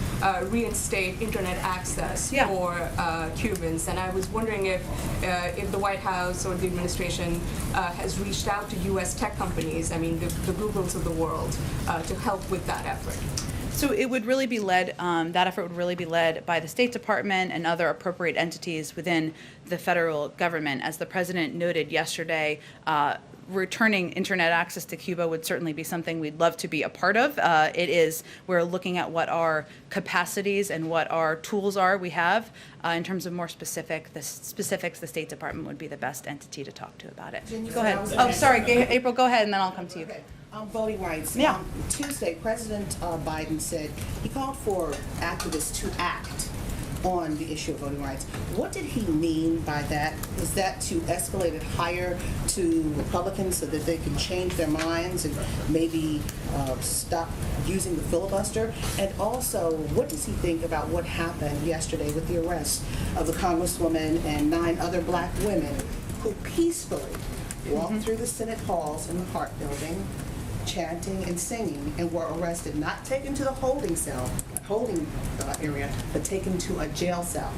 reinstate internet access for Cubans, and I was wondering if the White House or the administration has reached out to U.S. tech companies, I mean the Googles of the world, to help with that effort. So it would really be led, that effort would really be led by the State Department and other appropriate entities within the federal government. As the president noted yesterday, returning internet access to Cuba would certainly be something we'd love to be a part of. We're looking at what our capacities and what our tools are we have. In terms of more specifics, the State Department would be the best entity to talk to about it. Go ahead. Oh, sorry, April, go ahead, and then I'll come to you. Okay. Voting rights. Yeah. Tuesday, President Biden said he called for activists to act on the issue of voting rights. What did he mean by that? Is that to escalate it higher to Republicans so that they can change their minds and maybe stop using the filibuster? And also, what does he think about what happened yesterday with the arrest of the Congresswoman and 9 other black women who peacefully walked through the Senate halls in the Hart Building, chanting and singing, and were arrested, not taken to the holding area, but taken to a jail cell?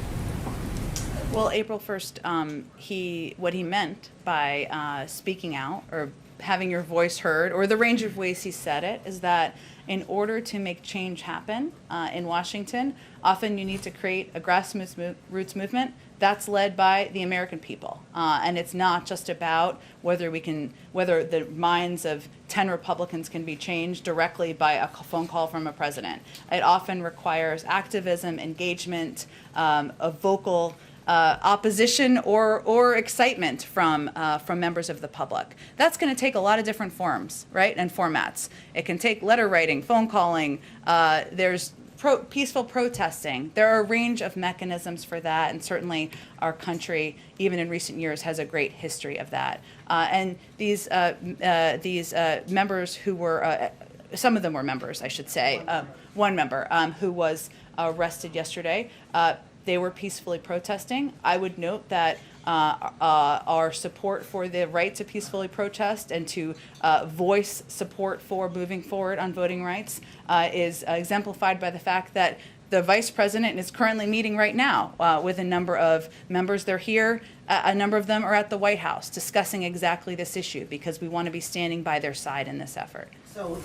Well, April 1st, what he meant by speaking out or having your voice heard, or the range of ways he said it, is that in order to make change happen in Washington, often you need to create a grassroots movement that's led by the American people. And it's not just about whether the minds of 10 Republicans can be changed directly by a phone call from a president. It often requires activism, engagement, a vocal opposition or excitement from members of the public. That's going to take a lot of different forms, right, and formats. It can take letter writing, phone calling. There's peaceful protesting. There are a range of mechanisms for that, and certainly our country, even in recent years, has a great history of that. And these members who were, some of them were members, I should say, one member who was arrested yesterday, they were peacefully protesting. I would note that our support for the right to peacefully protest and to voice support for moving forward on voting rights is exemplified by the fact that the vice president is currently meeting right now with a number of members. They're here. A number of them are at the White House discussing exactly this issue because we want to be standing by their side in this effort. So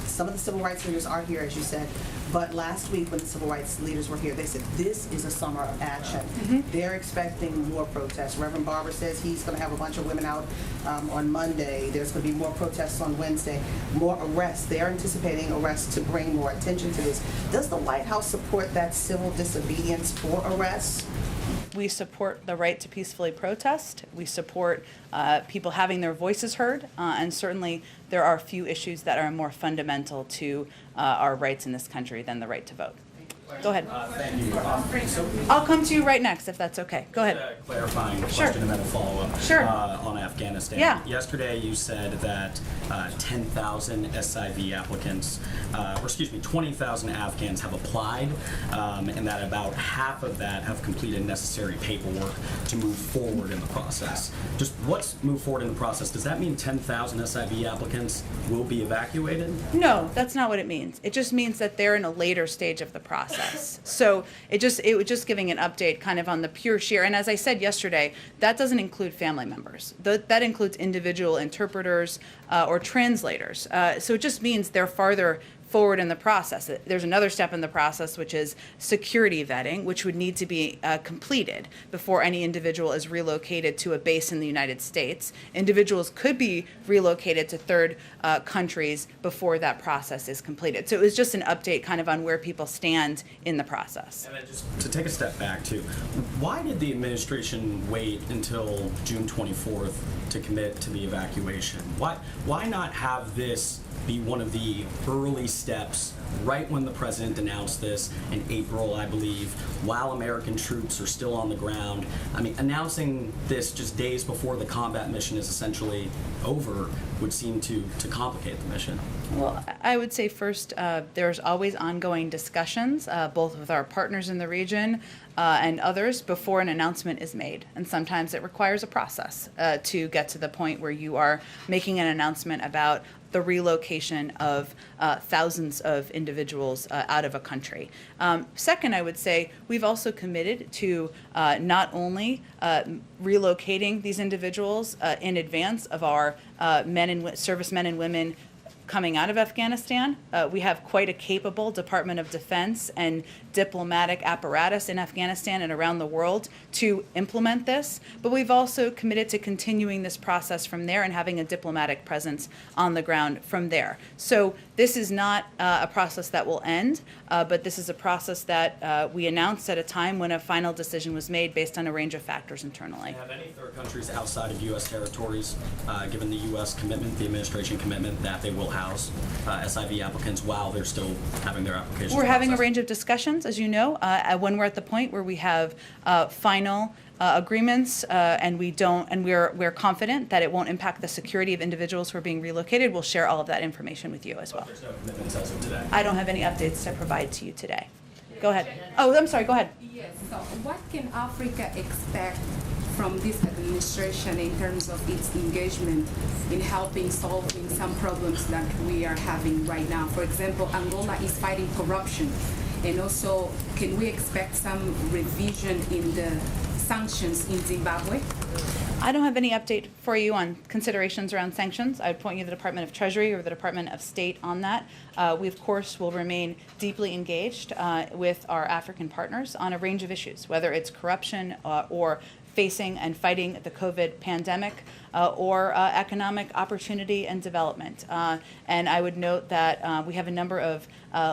some of the civil rights leaders are here, as you said, but last week when the civil rights leaders were here, they said this is a summer of action. They're expecting more protests. Reverend Barber says he's going to have a bunch of women out on Monday. There's going to be more protests on Wednesday, more arrests. They're anticipating arrests to bring more attention to this. Does the White House support that civil disobedience for arrests? We support the right to peacefully protest. We support people having their voices heard, and certainly there are a few issues that are more fundamental to our rights in this country than the right to vote. Go ahead. Thank you. I'll come to you right next, if that's okay. Go ahead. A clarifying Sure. question and then a follow-up on Afghanistan. Yeah. Yesterday you said that 10,000 SIV applicants, 20,000 Afghans have applied, and that about half of that have completed necessary paperwork to move forward in the process. Just what's move forward in the process? Does that mean 10,000 SIV applicants will be evacuated? No, that's not what it means. It just means that they're in a later stage of the process. So it was just giving an update kind of on the pure sheer. And as I said yesterday, that doesn't include family members. That includes individual interpreters or translators. So it just means they're farther forward in the process. There's another step in the process, which is security vetting, which would need to be completed before any individual is relocated to a base in the United States. Individuals could be relocated to third countries before that process is completed. So it was just an update kind of on where people stand in the process. And then just to take a step back too, why did the administration wait until June 24th to commit to the evacuation? Why not have this be one of the early steps right when the president announced this in April, I believe, while American troops are still on the ground? I mean, announcing this just days before the combat mission is essentially over would seem to complicate the mission. Well, I would say first, there's always ongoing discussions, both with our partners in the region and others, before an announcement is made. And sometimes it requires a process to get to the point where you are making an announcement about the relocation of thousands of individuals out of a country. Second, I would say we've also committed to not only relocating these individuals in advance of our servicemen and women coming out of Afghanistan. We have quite a capable Department of Defense and diplomatic apparatus in Afghanistan and around the world to implement this, but we've also committed to continuing this process from there and having a diplomatic presence on the ground from there. So this is not a process that will end, but this is a process that we announced at a time when a final decision was made based on a range of factors internally. Have any third countries outside of U.S. territories given the U.S. commitment, the administration commitment, that they will house SIV applicants while they're still having their applications We're having a processed? range of discussions, as you know, when we're at the point where we have final agreements, and we're confident that it won't impact the security of individuals who are being relocated. We'll share all of that information with you as well. There's no commitments as of today. I don't have any updates to provide to you today. Go ahead. Oh, I'm sorry. Go ahead. Yes. So, what can Africa expect from this administration in terms of its engagement in helping solving some problems that we are having right now? For example, Angola is fighting corruption, and also, can we expect some revision in the sanctions in Zimbabwe? I don't have any update for you on considerations around sanctions. I would point you to the Department of Treasury or the Department of State on that. We, of course, will remain deeply engaged with our African partners on a range of issues, whether it's corruption or facing and fighting the COVID pandemic or economic opportunity and development. And I would note that we have a number of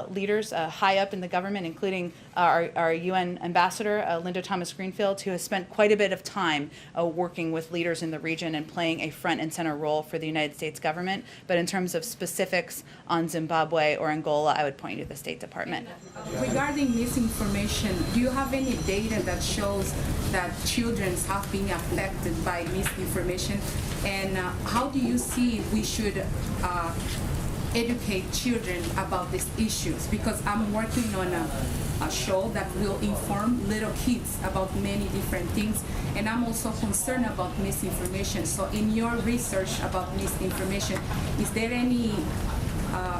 leaders high up in the government, including our UN ambassador, Linda Thomas-Greenfield, who has spent quite a bit of time working with leaders in the region and playing a front and center role for the United States government. But in terms of specifics on Zimbabwe or Angola, I would point you to the State Department. Regarding misinformation, do you have any data that shows that children have been affected by misinformation? And how do you see we should educate children about these issues? Because I'm working on a show that will inform little kids about many different things, and I'm also concerned about misinformation. So in your research about misinformation, is there any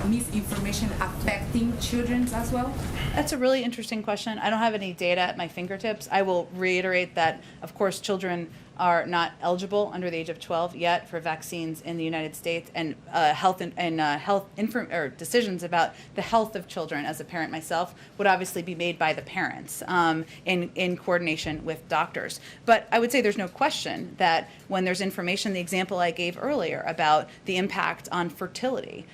misinformation affecting children as well? That's a really interesting question. I don't have any data at my fingertips. I will reiterate that, of course, children are not eligible under the age of 12 yet for vaccines in the United States, and decisions about the health of children, as a parent myself, would obviously be made by the parents in coordination with doctors. But I would say there's no question that when there's information, the example I gave earlier about the impact on fertility,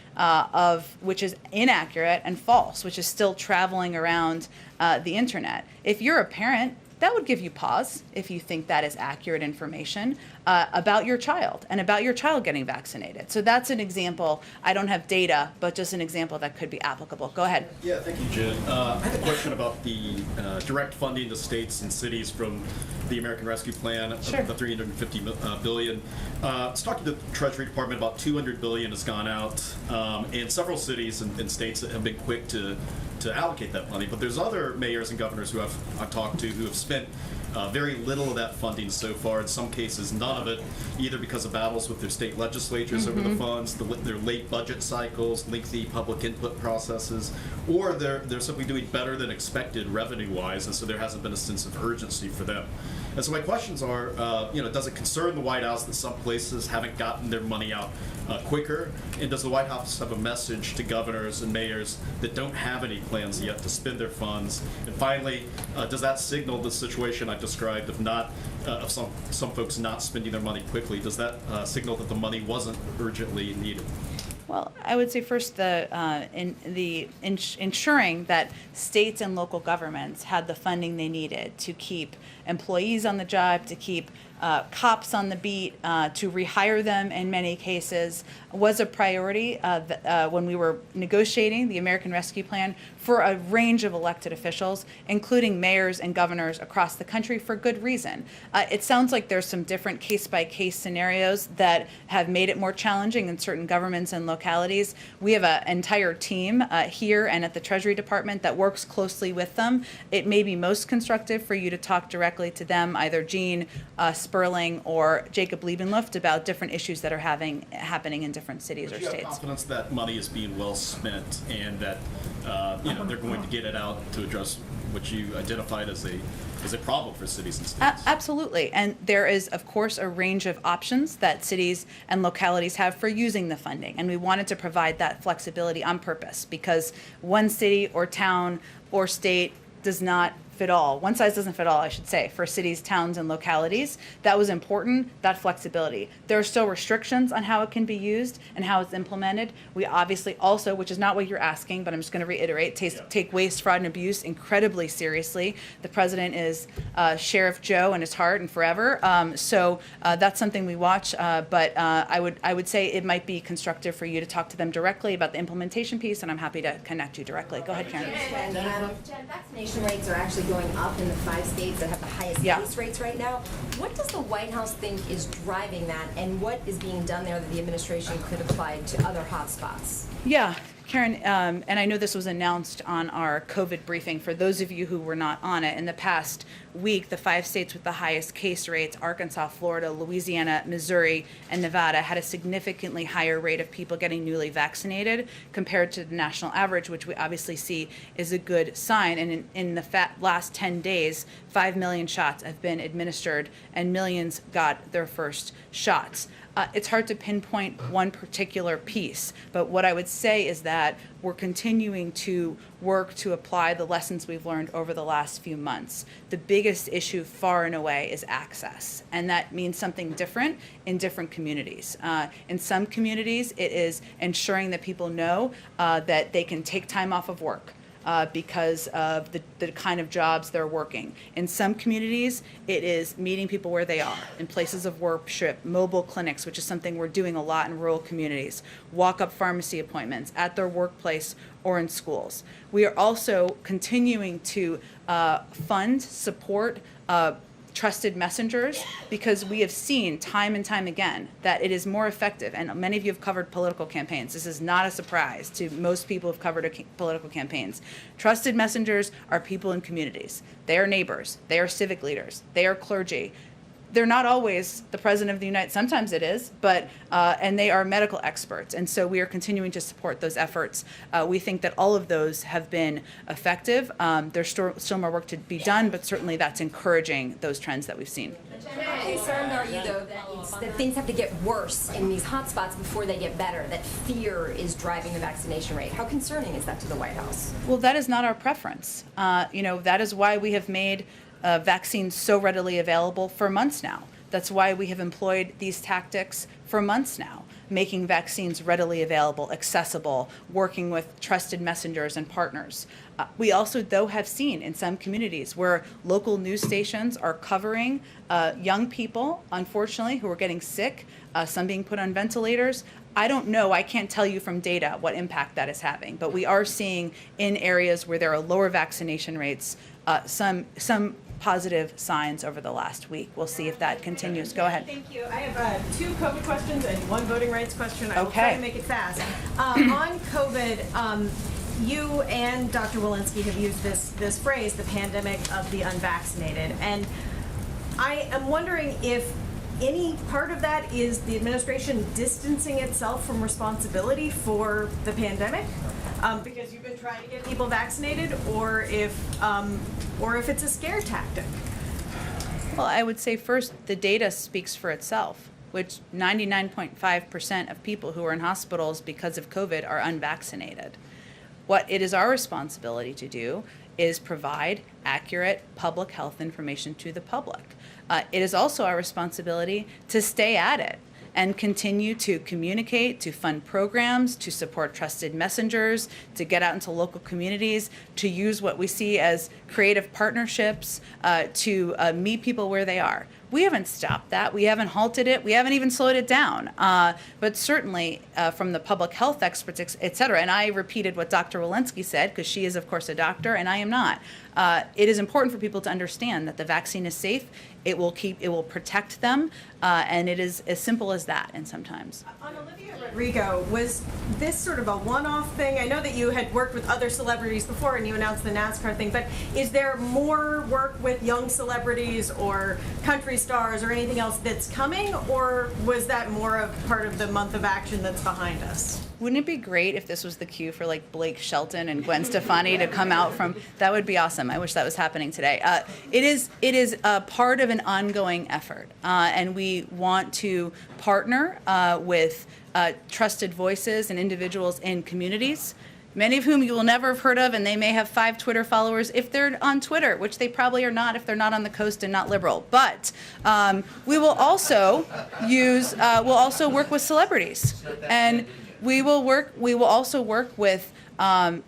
which is inaccurate and false, which is still traveling around the internet. If you're a parent, that would give you pause if you think that is accurate information about your child and about your child getting vaccinated. So that's an example. I don't have data, but just an example that could be applicable. Go ahead. Yeah, thank you, Jen. I had a question about the direct funding to states and cities from the American Rescue Plan, Sure. the $350 billion. Let's talk to the Treasury Department. About $200 billion has gone out, and several cities and states that have been quick to allocate that money. But there's other mayors and governors who I've talked to who have spent very little of that funding so far. In some cases, none of it, either because of battles with their state legislatures over the funds, their late budget cycles, lengthy public input processes, or they're simply doing better than expected revenue-wise, and so there hasn't been a sense of urgency for them. And so my questions are, does it concern the White House that some places haven't gotten their money out quicker? And does the White House have a message to governors and mayors that don't have any plans yet to spend their funds? And finally, does that signal the situation I described of some folks not spending their money quickly? Does that signal that the money wasn't urgently needed? Well, I would say first ensuring that states and local governments had the funding they needed to keep employees on the job, to keep cops on the beat, to rehire them in many cases, was a priority when we were negotiating the American Rescue Plan for a range of elected officials, including mayors and governors across the country, for good reason. It sounds like there's some different case-by-case scenarios that have made it more challenging in certain governments and localities. We have an entire team here and at the Treasury Department that works closely with them. It may be most constructive for you to talk directly to them, either Jean, Sperling or Jacob Liebenluft about different issues that are happening in different cities or Do you have states. confidence that money is being well spent and that they're going to get it out to address what you identified as a problem for cities and states? Absolutely. And there is, of course, a range of options that cities and localities have for using the funding. And we wanted to provide that flexibility on purpose because one city or town or state does not fit all. One size doesn't fit all, I should say, for cities, towns, and localities. That was important, that flexibility. There are still restrictions on how it can be used and how it's implemented. We obviously also, which is not what you're asking, but I'm just going to reiterate, take waste, fraud, and abuse incredibly seriously. The president is Sheriff Joe in his heart and forever. So that's something we watch, but I would say it might be constructive for you to talk to them directly about the implementation piece, and I'm happy to connect you directly. Go ahead, Karen. Jen, vaccination rates are actually going up in the 5 states that have the highest case rates right now. What does the White House think is driving that, and what is being done there that the administration could apply to other hotspots? Yeah, Karen, and I know this was announced on our COVID briefing. For those of you who were not on it, in the past week, the 5 states with the highest case rates, Arkansas, Florida, Louisiana, Missouri, and Nevada, had a significantly higher rate of people getting newly vaccinated compared to the national average, which we obviously see is a good sign. And in the last 10 days, 5 million shots have been administered and millions got their first shots. It's hard to pinpoint one particular piece, but what I would say is that we're continuing to work to apply the lessons we've learned over the last few months. The biggest issue far and away is access, and that means something different in different communities. In some communities, it is ensuring that people know that they can take time off of work. Because of the kind of jobs they're working. In some communities, it is meeting people where they are, in places of worship, mobile clinics, which is something we're doing a lot in rural communities, walk-up pharmacy appointments at their workplace or in schools. We are also continuing to fund, support, trusted messengers, because we have seen time and time again that it is more effective, and many of you have covered political campaigns. This is not a surprise to most people who have covered political campaigns. Trusted messengers are people in communities. They are neighbors. They are civic leaders. They are clergy. They're not always the president of the United States. Sometimes it is, but and they are medical experts. And so we are continuing to support those efforts. We think that all of those have been effective. There's still more work to be done, but certainly that's encouraging those trends that we've seen. How concerned are you, though, that things have to get worse in these hotspots before they get better, that fear is driving the vaccination rate? How concerning is that to the White House? Well, that is not our preference. That is why we have made vaccines so readily available for months now. That's why we have employed these tactics for months now, making vaccines readily available, accessible, working with trusted messengers and partners. We also, though, have seen in some communities where local news stations are covering young people, unfortunately, who are getting sick, some being put on ventilators. I don't know, I can't tell you from data what impact that is having, but we are seeing in areas where there are lower vaccination rates, some positive signs over the last week. We'll see if that continues. Go ahead. Thank you. I have 2 COVID questions and 1 voting rights question. I will Okay. try to make it fast. On COVID, you and Dr. Walensky have used this phrase, the pandemic of the unvaccinated. And I am wondering if any part of that is the administration distancing itself from responsibility for the pandemic, because you've been trying to get people vaccinated, or if it's a scare tactic. Well, I would say first, the data speaks for itself, which 99.5% of people who are in hospitals because of COVID are unvaccinated. What it is our responsibility to do is provide accurate public health information to the public. It is also our responsibility to stay at it and continue to communicate, to fund programs, to support trusted messengers, to get out into local communities, to use what we see as creative partnerships, to meet people where they are. We haven't stopped that. We haven't halted it. We haven't even slowed it down. But certainly from the public health experts, et cetera, and I repeated what Dr. Walensky said, because she is, of course, a doctor, and I am not. It is important for people to understand that the vaccine is safe. It will protect them, and it is as simple as that. And sometimes. On Olivia Rodrigo, was this sort of a one-off thing? I know that you had worked with other celebrities before and you announced the NASCAR thing, but is there more work with young celebrities or country stars or anything else that's coming, or was that more of part of the month of action that's behind us? Wouldn't it be great if this was the cue for like Blake Shelton and Gwen Stefani to come out from? That would be awesome. I wish that was happening today. It is a part of an ongoing effort, and we want to partner with trusted voices and individuals in communities, many of whom you will never have heard of, and they may have 5 Twitter followers if they're on Twitter, which they probably are not if they're not on the coast and not liberal. But we will also we'll also work with celebrities, and we will also work with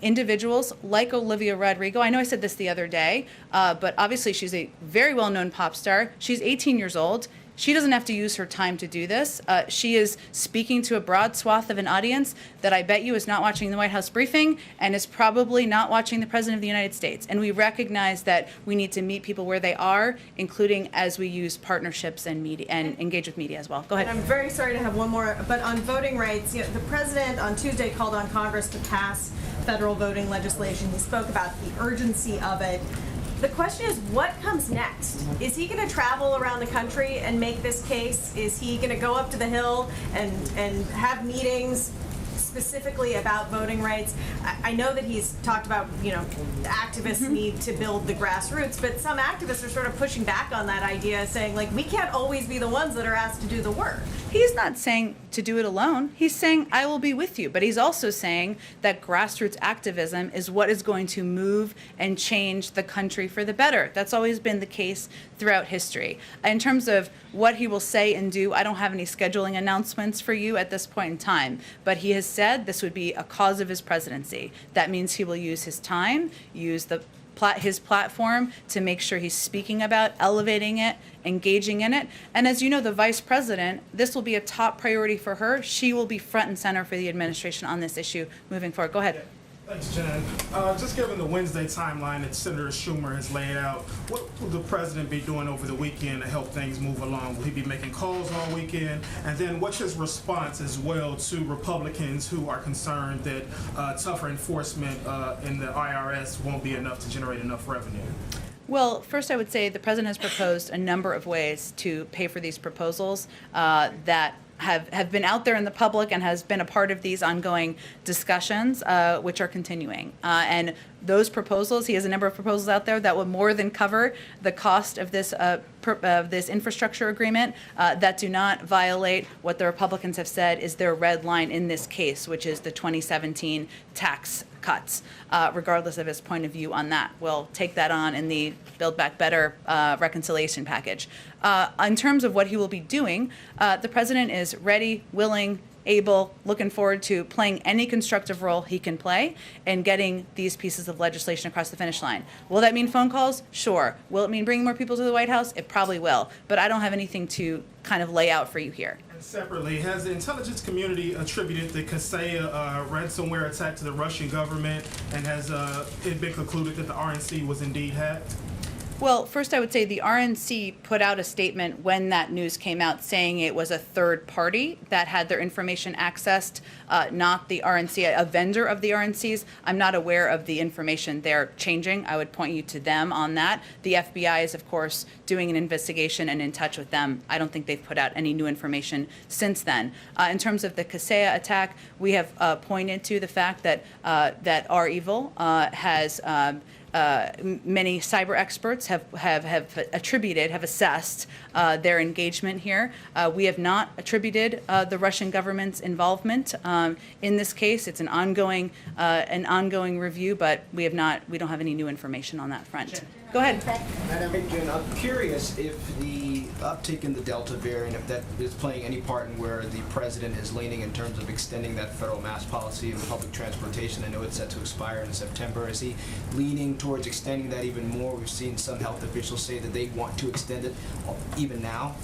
individuals like Olivia Rodrigo. I know I said this the other day, but obviously she's a very well-known pop star. She's 18 years old. She doesn't have to use her time to do this. She is speaking to a broad swath of an audience that I bet you is not watching the White House briefing and is probably not watching the President of the United States. And we recognize that we need to meet people where they are, including as we use partnerships and media and engage with media as well. Go ahead. And I'm very sorry to have one more, but on voting rights, the President on Tuesday called on Congress to pass federal voting legislation. He spoke about the urgency of it. The question is, what comes next? Is he going to travel around the country and make this case? Is he going to go up to the Hill and have meetings specifically about voting rights? I know that he's talked about, activists need to build the grassroots, but some activists are sort of pushing back on that idea, saying, like, we can't always be the ones that are asked to do the work. He's not saying to do it alone. He's saying, I will be with you. But he's also saying that grassroots activism is what is going to move and change the country for the better. That's always been the case throughout history. In terms of what he will say and do, I don't have any scheduling announcements for you at this point in time. But he has said this would be a cause of his presidency. That means he will use his time, use his platform to make sure he's speaking about, elevating it, engaging in it. And as you know, the vice president, this will be a top priority for her. She will be front and center for the administration on this issue moving forward. Go ahead. Thanks, Jen. Just given the Wednesday timeline that Senator Schumer has laid out, what will the president be doing over the weekend to help things move along? Will he be making calls all weekend? And then what's his response as well to Republicans who are concerned that tougher enforcement in the IRS won't be enough to generate enough revenue? Well, first I would say the president has proposed a number of ways to pay for these proposals that have been out there in the public and has been a part of these ongoing discussions, which are continuing. And those proposals, he has a number of proposals out there that will more than cover the cost of this infrastructure agreement that do not violate what the Republicans have said is their red line in this case, which is the 2017 tax cuts, regardless of his point of view on that. We'll take that on in the Build Back Better reconciliation package. In terms of what he will be doing, the president is ready, willing, able, looking forward to playing any constructive role he can play in getting these pieces of legislation across the finish line. Will that mean phone calls? Sure. Will it mean bringing more people to the White House? It probably will. But I don't have anything to kind of lay out for you here. And separately, has the intelligence community attributed the Kaseya ransomware attack to the Russian government, and has it been concluded that the RNC was indeed hacked? Well, first I would say the RNC put out a statement when that news came out saying it was a third party that had their information accessed, not the RNC, a vendor of the RNC's. I'm not aware of the information they're changing. I would point you to them on that. The FBI is, of course, doing an investigation and in touch with them. I don't think they've put out any new information since then. In terms of the Kaseya attack, we have pointed to the fact that that R-Evil has many cyber experts have assessed their engagement here. We have not attributed the Russian government's involvement in this case. It's an ongoing review, but we don't have any new information on that front. Go ahead. Madam Jen, I'm curious if the uptick in the Delta variant, if that is playing any part in where the president is leaning in terms of extending that federal mask policy in public transportation. I know it's set to expire in September. Is he leaning towards extending that even more? We've seen some health officials say that they want to extend it even now.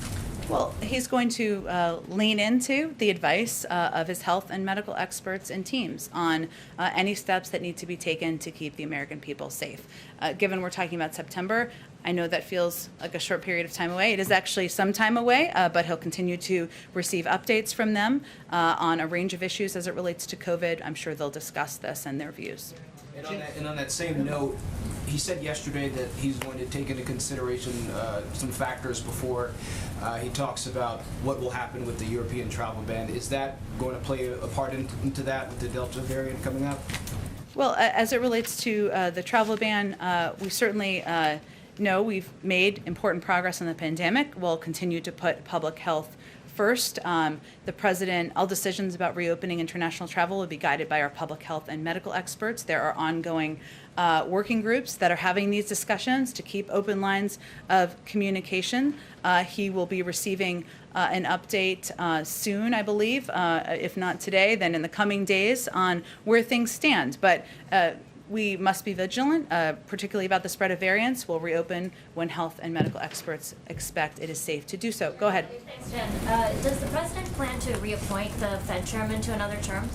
Well, he's going to lean into the advice of his health and medical experts and teams on any steps that need to be taken to keep the American people safe. Given we're talking about September, I know that feels like a short period of time away. It is actually some time away, but he'll continue to receive updates from them on a range of issues as it relates to COVID. I'm sure they'll discuss this and their views. And on that same note, he said yesterday that he's going to take into consideration some factors before he talks about what will happen with the European travel ban. Is that going to play a part into that with the Delta variant coming up? Well, as it relates to the travel ban, we certainly know we've made important progress in the pandemic. We'll continue to put public health first. The president, all decisions about reopening international travel will be guided by our public health and medical experts. There are ongoing working groups that are having these discussions to keep open lines of communication. He will be receiving an update soon, I believe, if not today, then in the coming days on where things stand. But we must be vigilant, particularly about the spread of variants. We'll reopen when health and medical experts expect it is safe to do so. Go ahead. Thanks, Jen. Does the president plan to reappoint the Fed chairman to another term?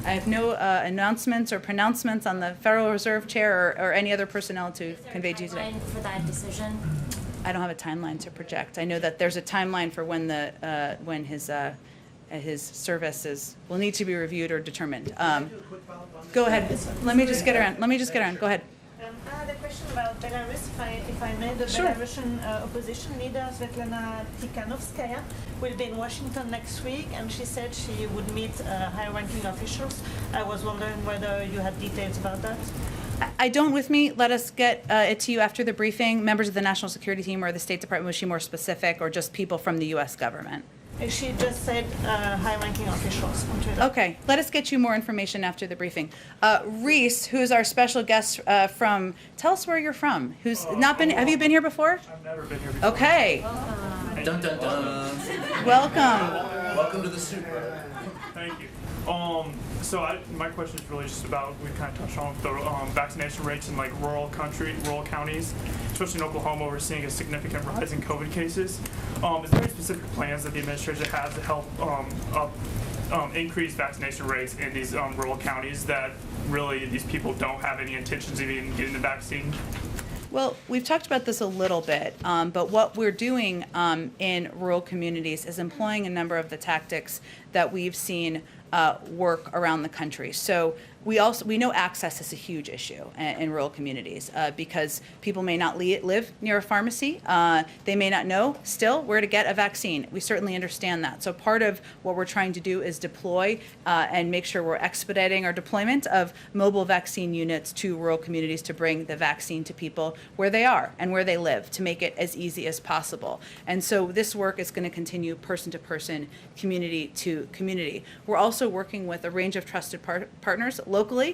I have no announcements or pronouncements on the Federal Reserve Chair or any other personnel to convey to you today. For that decision? I don't have a timeline to project. I know that there's a timeline for when the when his services will need to be reviewed or determined. Go ahead. Let me just get around. Go ahead. I had a question about Belarus, if I may. The Sure. Belarusian opposition leader, Svetlana Tikhanovskaya, will be in Washington next week, and she said she would meet high-ranking officials. I was wondering whether you had details about that. I don't with me. Let us get it to you after the briefing. Members of the National Security Team or the State Department, was she more specific, or just people from the U.S. government? She just said high-ranking officials on Twitter. Okay, let us get you more information after the briefing. Reese, who's our special guest from, tell us where you're from. Who's not been, have you been here before? I've never been here before. Okay. Dun dun dun. Welcome. Welcome to the super. Thank you. So my question is really just about, we kind of touched on the vaccination rates in like rural counties, especially in Oklahoma. We're seeing a significant rise in COVID cases. Is there any specific plans that the administration has to help increase vaccination rates in these rural counties that really these people don't have any intentions of even getting the vaccine? Well, we've talked about this a little bit, but what we're doing in rural communities is employing a number of the tactics that we've seen work around the country. So we know access is a huge issue in rural communities because people may not live near a pharmacy. They may not know still where to get a vaccine. We certainly understand that. So part of what we're trying to do is deploy and make sure we're expediting our deployment of mobile vaccine units to rural communities to bring the vaccine to people where they are and where they live, to make it as easy as possible. And so this work is going to continue person to person, community to community. We're also working with a range of trusted partners locally.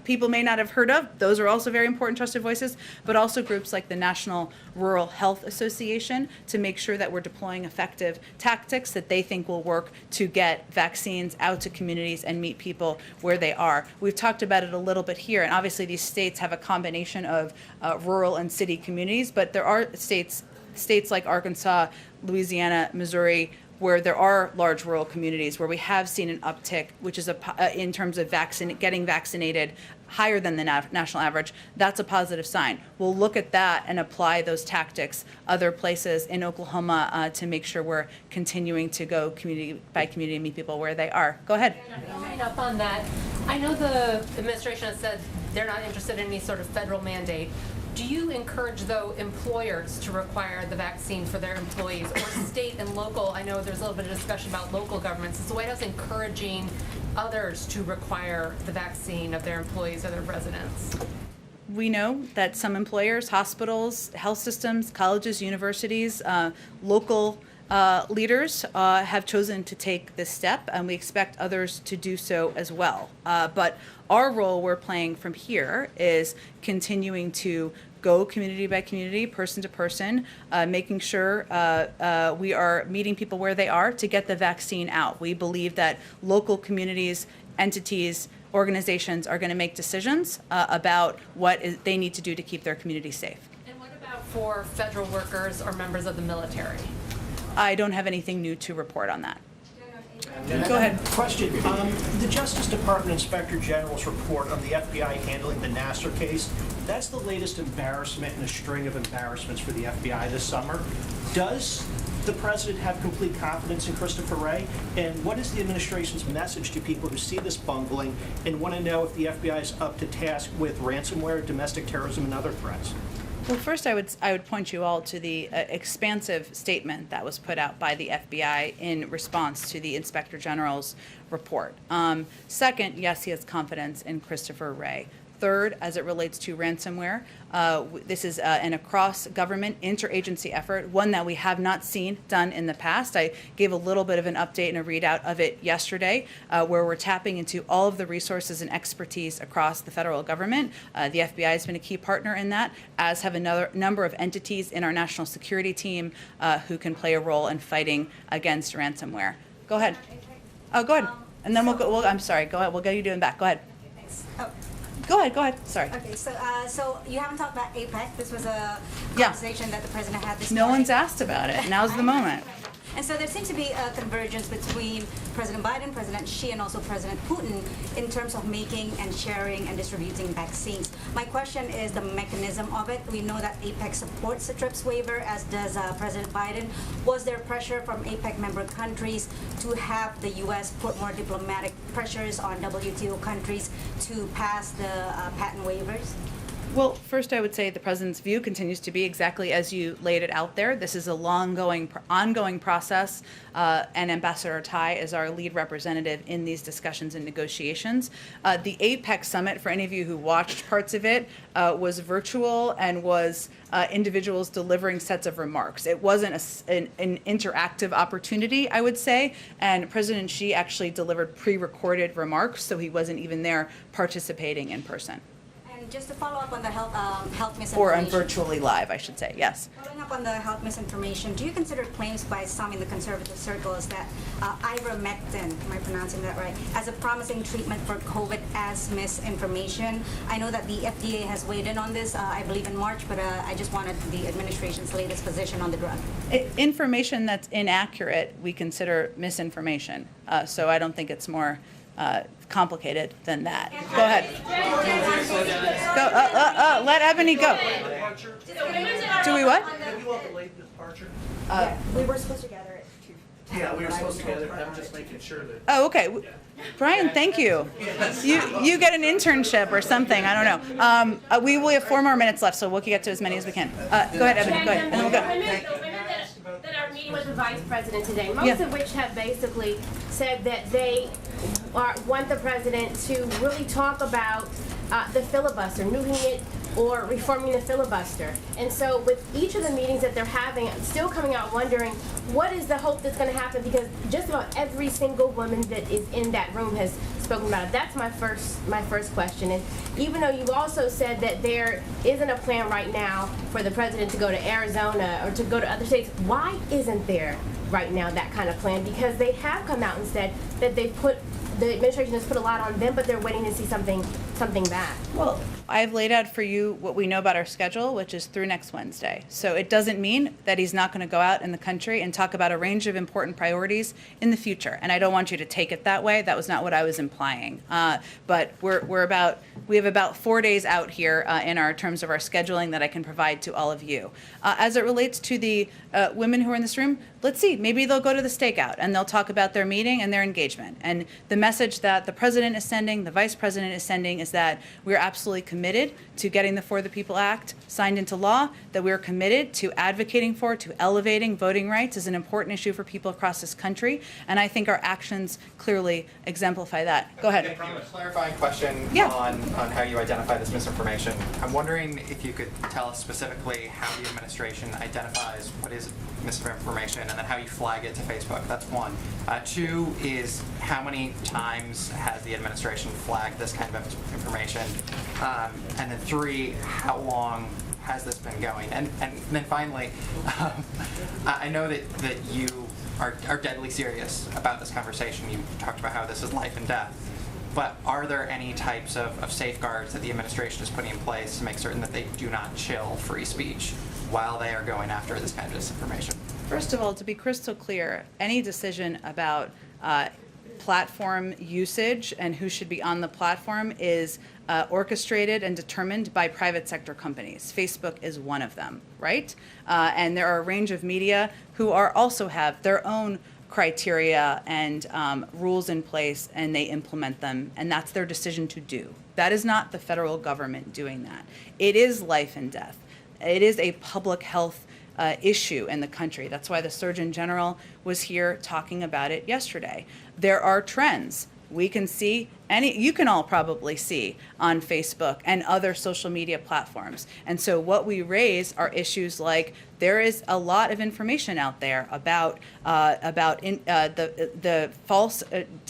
People may not have heard of. Those are also very important trusted voices, but also groups like the National Rural Health Association to make sure that we're deploying effective tactics that they think will work to get vaccines out to communities and meet people where they are. We've talked about it a little bit here, and obviously these states have a combination of rural and city communities, but there are states like Arkansas, Louisiana, Missouri, where there are large rural communities where we have seen an uptick, which is in terms of getting vaccinated higher than the national average. That's a positive sign. We'll look at that and apply those tactics other places in Oklahoma to make sure we're continuing to go community by community and meet people where they are. Go ahead. Following up on that, I know the administration has said they're not interested in any sort of federal mandate. Do you encourage, though, employers to require the vaccine for their employees, or state and local? I know there's a little bit of discussion about local governments. Is the White House encouraging others to require the vaccine of their employees or their residents? We know that some employers, hospitals, health systems, colleges, universities, local leaders have chosen to take this step, and we expect others to do so as well. But our role we're playing from here is continuing to go community by community, person to person, making sure we are meeting people where they are to get the vaccine out. We believe that local communities, entities, organizations are going to make decisions about what they need to do to keep their community safe. And what about for federal workers or members of the military? I don't have anything new to report on that. Go ahead. Question. The Justice Department Inspector General's report on the FBI handling the Nassar case, that's the latest embarrassment in a string of embarrassments for the FBI this summer. Does the President have complete confidence in Christopher Wray? And what is the administration's message to people who see this bungling and want to know if the FBI is up to task with ransomware, domestic terrorism, and other threats? Well, first, I would point you all to the expansive statement that was put out by the FBI in response to the Inspector General's report. Second, yes, he has confidence in Christopher Wray. Third, as it relates to ransomware, this is an across-government interagency effort, one that we have not seen done in the past. I gave a little bit of an update and a readout of it yesterday, where we're tapping into all of the resources and expertise across the federal government. The FBI has been a key partner in that, as have another number of entities in our national security team who can play a role in fighting against ransomware. Go ahead. Oh, go ahead. And then we'll go. I'm sorry. Go ahead. We'll get you doing back. Go ahead. Thanks. Oh. Go ahead. Sorry. Okay, so you haven't talked about APEC. This was a conversation that the president had this No morning. one's asked about it. Now's the moment. And so there seems to be a convergence between President Biden, President Xi, and also President Putin in terms of making and sharing and distributing vaccines. My question is the mechanism of it. We know that APEC supports the TRIPS waiver, as does President Biden. Was there pressure from APEC member countries to have the U.S. put more diplomatic pressures on WTO countries to pass the patent waivers? Well, first I would say the president's view continues to be exactly as you laid it out there. This is a ongoing process, and Ambassador Tai is our lead representative in these discussions and negotiations. The APEC summit, for any of you who watched parts of it, was virtual and was individuals delivering sets of remarks. It wasn't an interactive opportunity, I would say, and President Xi actually delivered pre-recorded remarks, so he wasn't even there participating in person. Just to follow up on the health misinformation. Or on virtually live, I should say, yes. Following up on the health misinformation, do you consider claims by some in the conservative circles that ivermectin, am I pronouncing that right, as a promising treatment for COVID as misinformation? I know that the FDA has weighed in on this, I believe in March, but I just wanted the administration's latest position on the drug. Information that's inaccurate, we consider misinformation. So I don't think it's more complicated than that. Go ahead. Go. Let Ebony go. Do we what? We were supposed to gather it. Yeah, we were supposed to gather. I'm just making sure that. Oh, okay. Brian, thank you. You get an internship or something. I don't know. We will have 4 more minutes left, so we'll get to as many as we can. Go ahead, Ebony. Go ahead, and then we'll go. That are meeting with the vice president today, most of which have basically said that they want the president to really talk about the filibuster, nuking it or reforming the filibuster. And so with each of the meetings that they're having, I'm still coming out wondering what is the hope that's going to happen, because just about every single woman that is in that room has spoken about it. That's my first question. And even though you've also said that there isn't a plan right now for the president to go to Arizona or to go to other states, why isn't there right now that kind of plan? Because they have come out and said that the administration has put a lot on them, but they're waiting to see something back. Well, I've laid out for you what we know about our schedule, which is through next Wednesday. So it doesn't mean that he's not going to go out in the country and talk about a range of important priorities in the future. And I don't want you to take it that way. That was not what I was implying. But we have about 4 days out here in our terms of our scheduling that I can provide to all of you. As it relates to the women who are in this room, let's see, maybe they'll go to the stakeout and they'll talk about their meeting and their engagement. And the message that the president is sending, the vice president is sending, is that we're absolutely committed to getting the For the People Act signed into law, that we're committed to advocating for, to elevating voting rights as an important issue for people across this country. And I think our actions clearly exemplify that. Go ahead. A clarifying question on how you identify this misinformation. I'm wondering if you could tell us specifically how the administration identifies what is misinformation and then how you flag it to Facebook. That's one. 2 is how many times has the administration flagged this kind of information? And then 3, how long has this been going? And then finally, I know that you are deadly serious about this conversation. You talked about how this is life and death. But are there any types of safeguards that the administration is putting in place to make certain that they do not chill free speech while they are going after this kind of disinformation? First of all, to be crystal clear, any decision about platform usage and who should be on the platform is orchestrated and determined by private sector companies. Facebook is one of them, right? And there are a range of media who also have their own criteria and rules in place, and they implement them, and that's their decision to do. That is not the federal government doing that. It is life and death. It is a public health issue in the country. That's why the Surgeon General was here talking about it yesterday. There are trends. We can see, you can all probably see on Facebook and other social media platforms. And so what we raise are issues like there is a lot of information out there about the false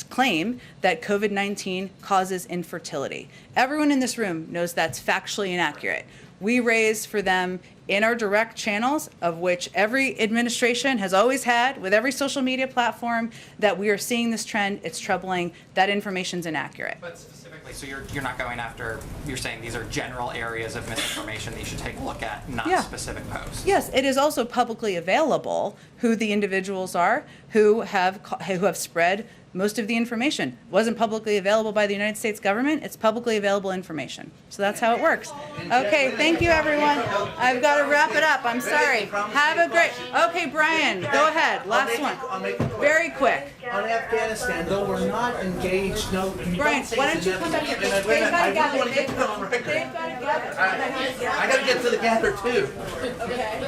claim that COVID-19 causes infertility. Everyone in this room knows that's factually inaccurate. We raise for them in our direct channels, of which every administration has always had with every social media platform, that we are seeing this trend. It's troubling. That information's inaccurate. But specifically, so you're not going after, you're saying these are general areas of misinformation that you should take a look at, not specific posts. Yes, it is also publicly available who the individuals are who have spread most of the information. It wasn't publicly available by the United States government. It's publicly available information. So that's how it works. Okay, thank you, everyone. I've got to wrap it up. I'm sorry. Have a great... Okay, Brian, go ahead. Last one. Very quick. On Afghanistan, though we're not engaged, no. Brian, why don't you come back here? They've got to gather. They've got to gather. I got to get to the gather, too. Okay.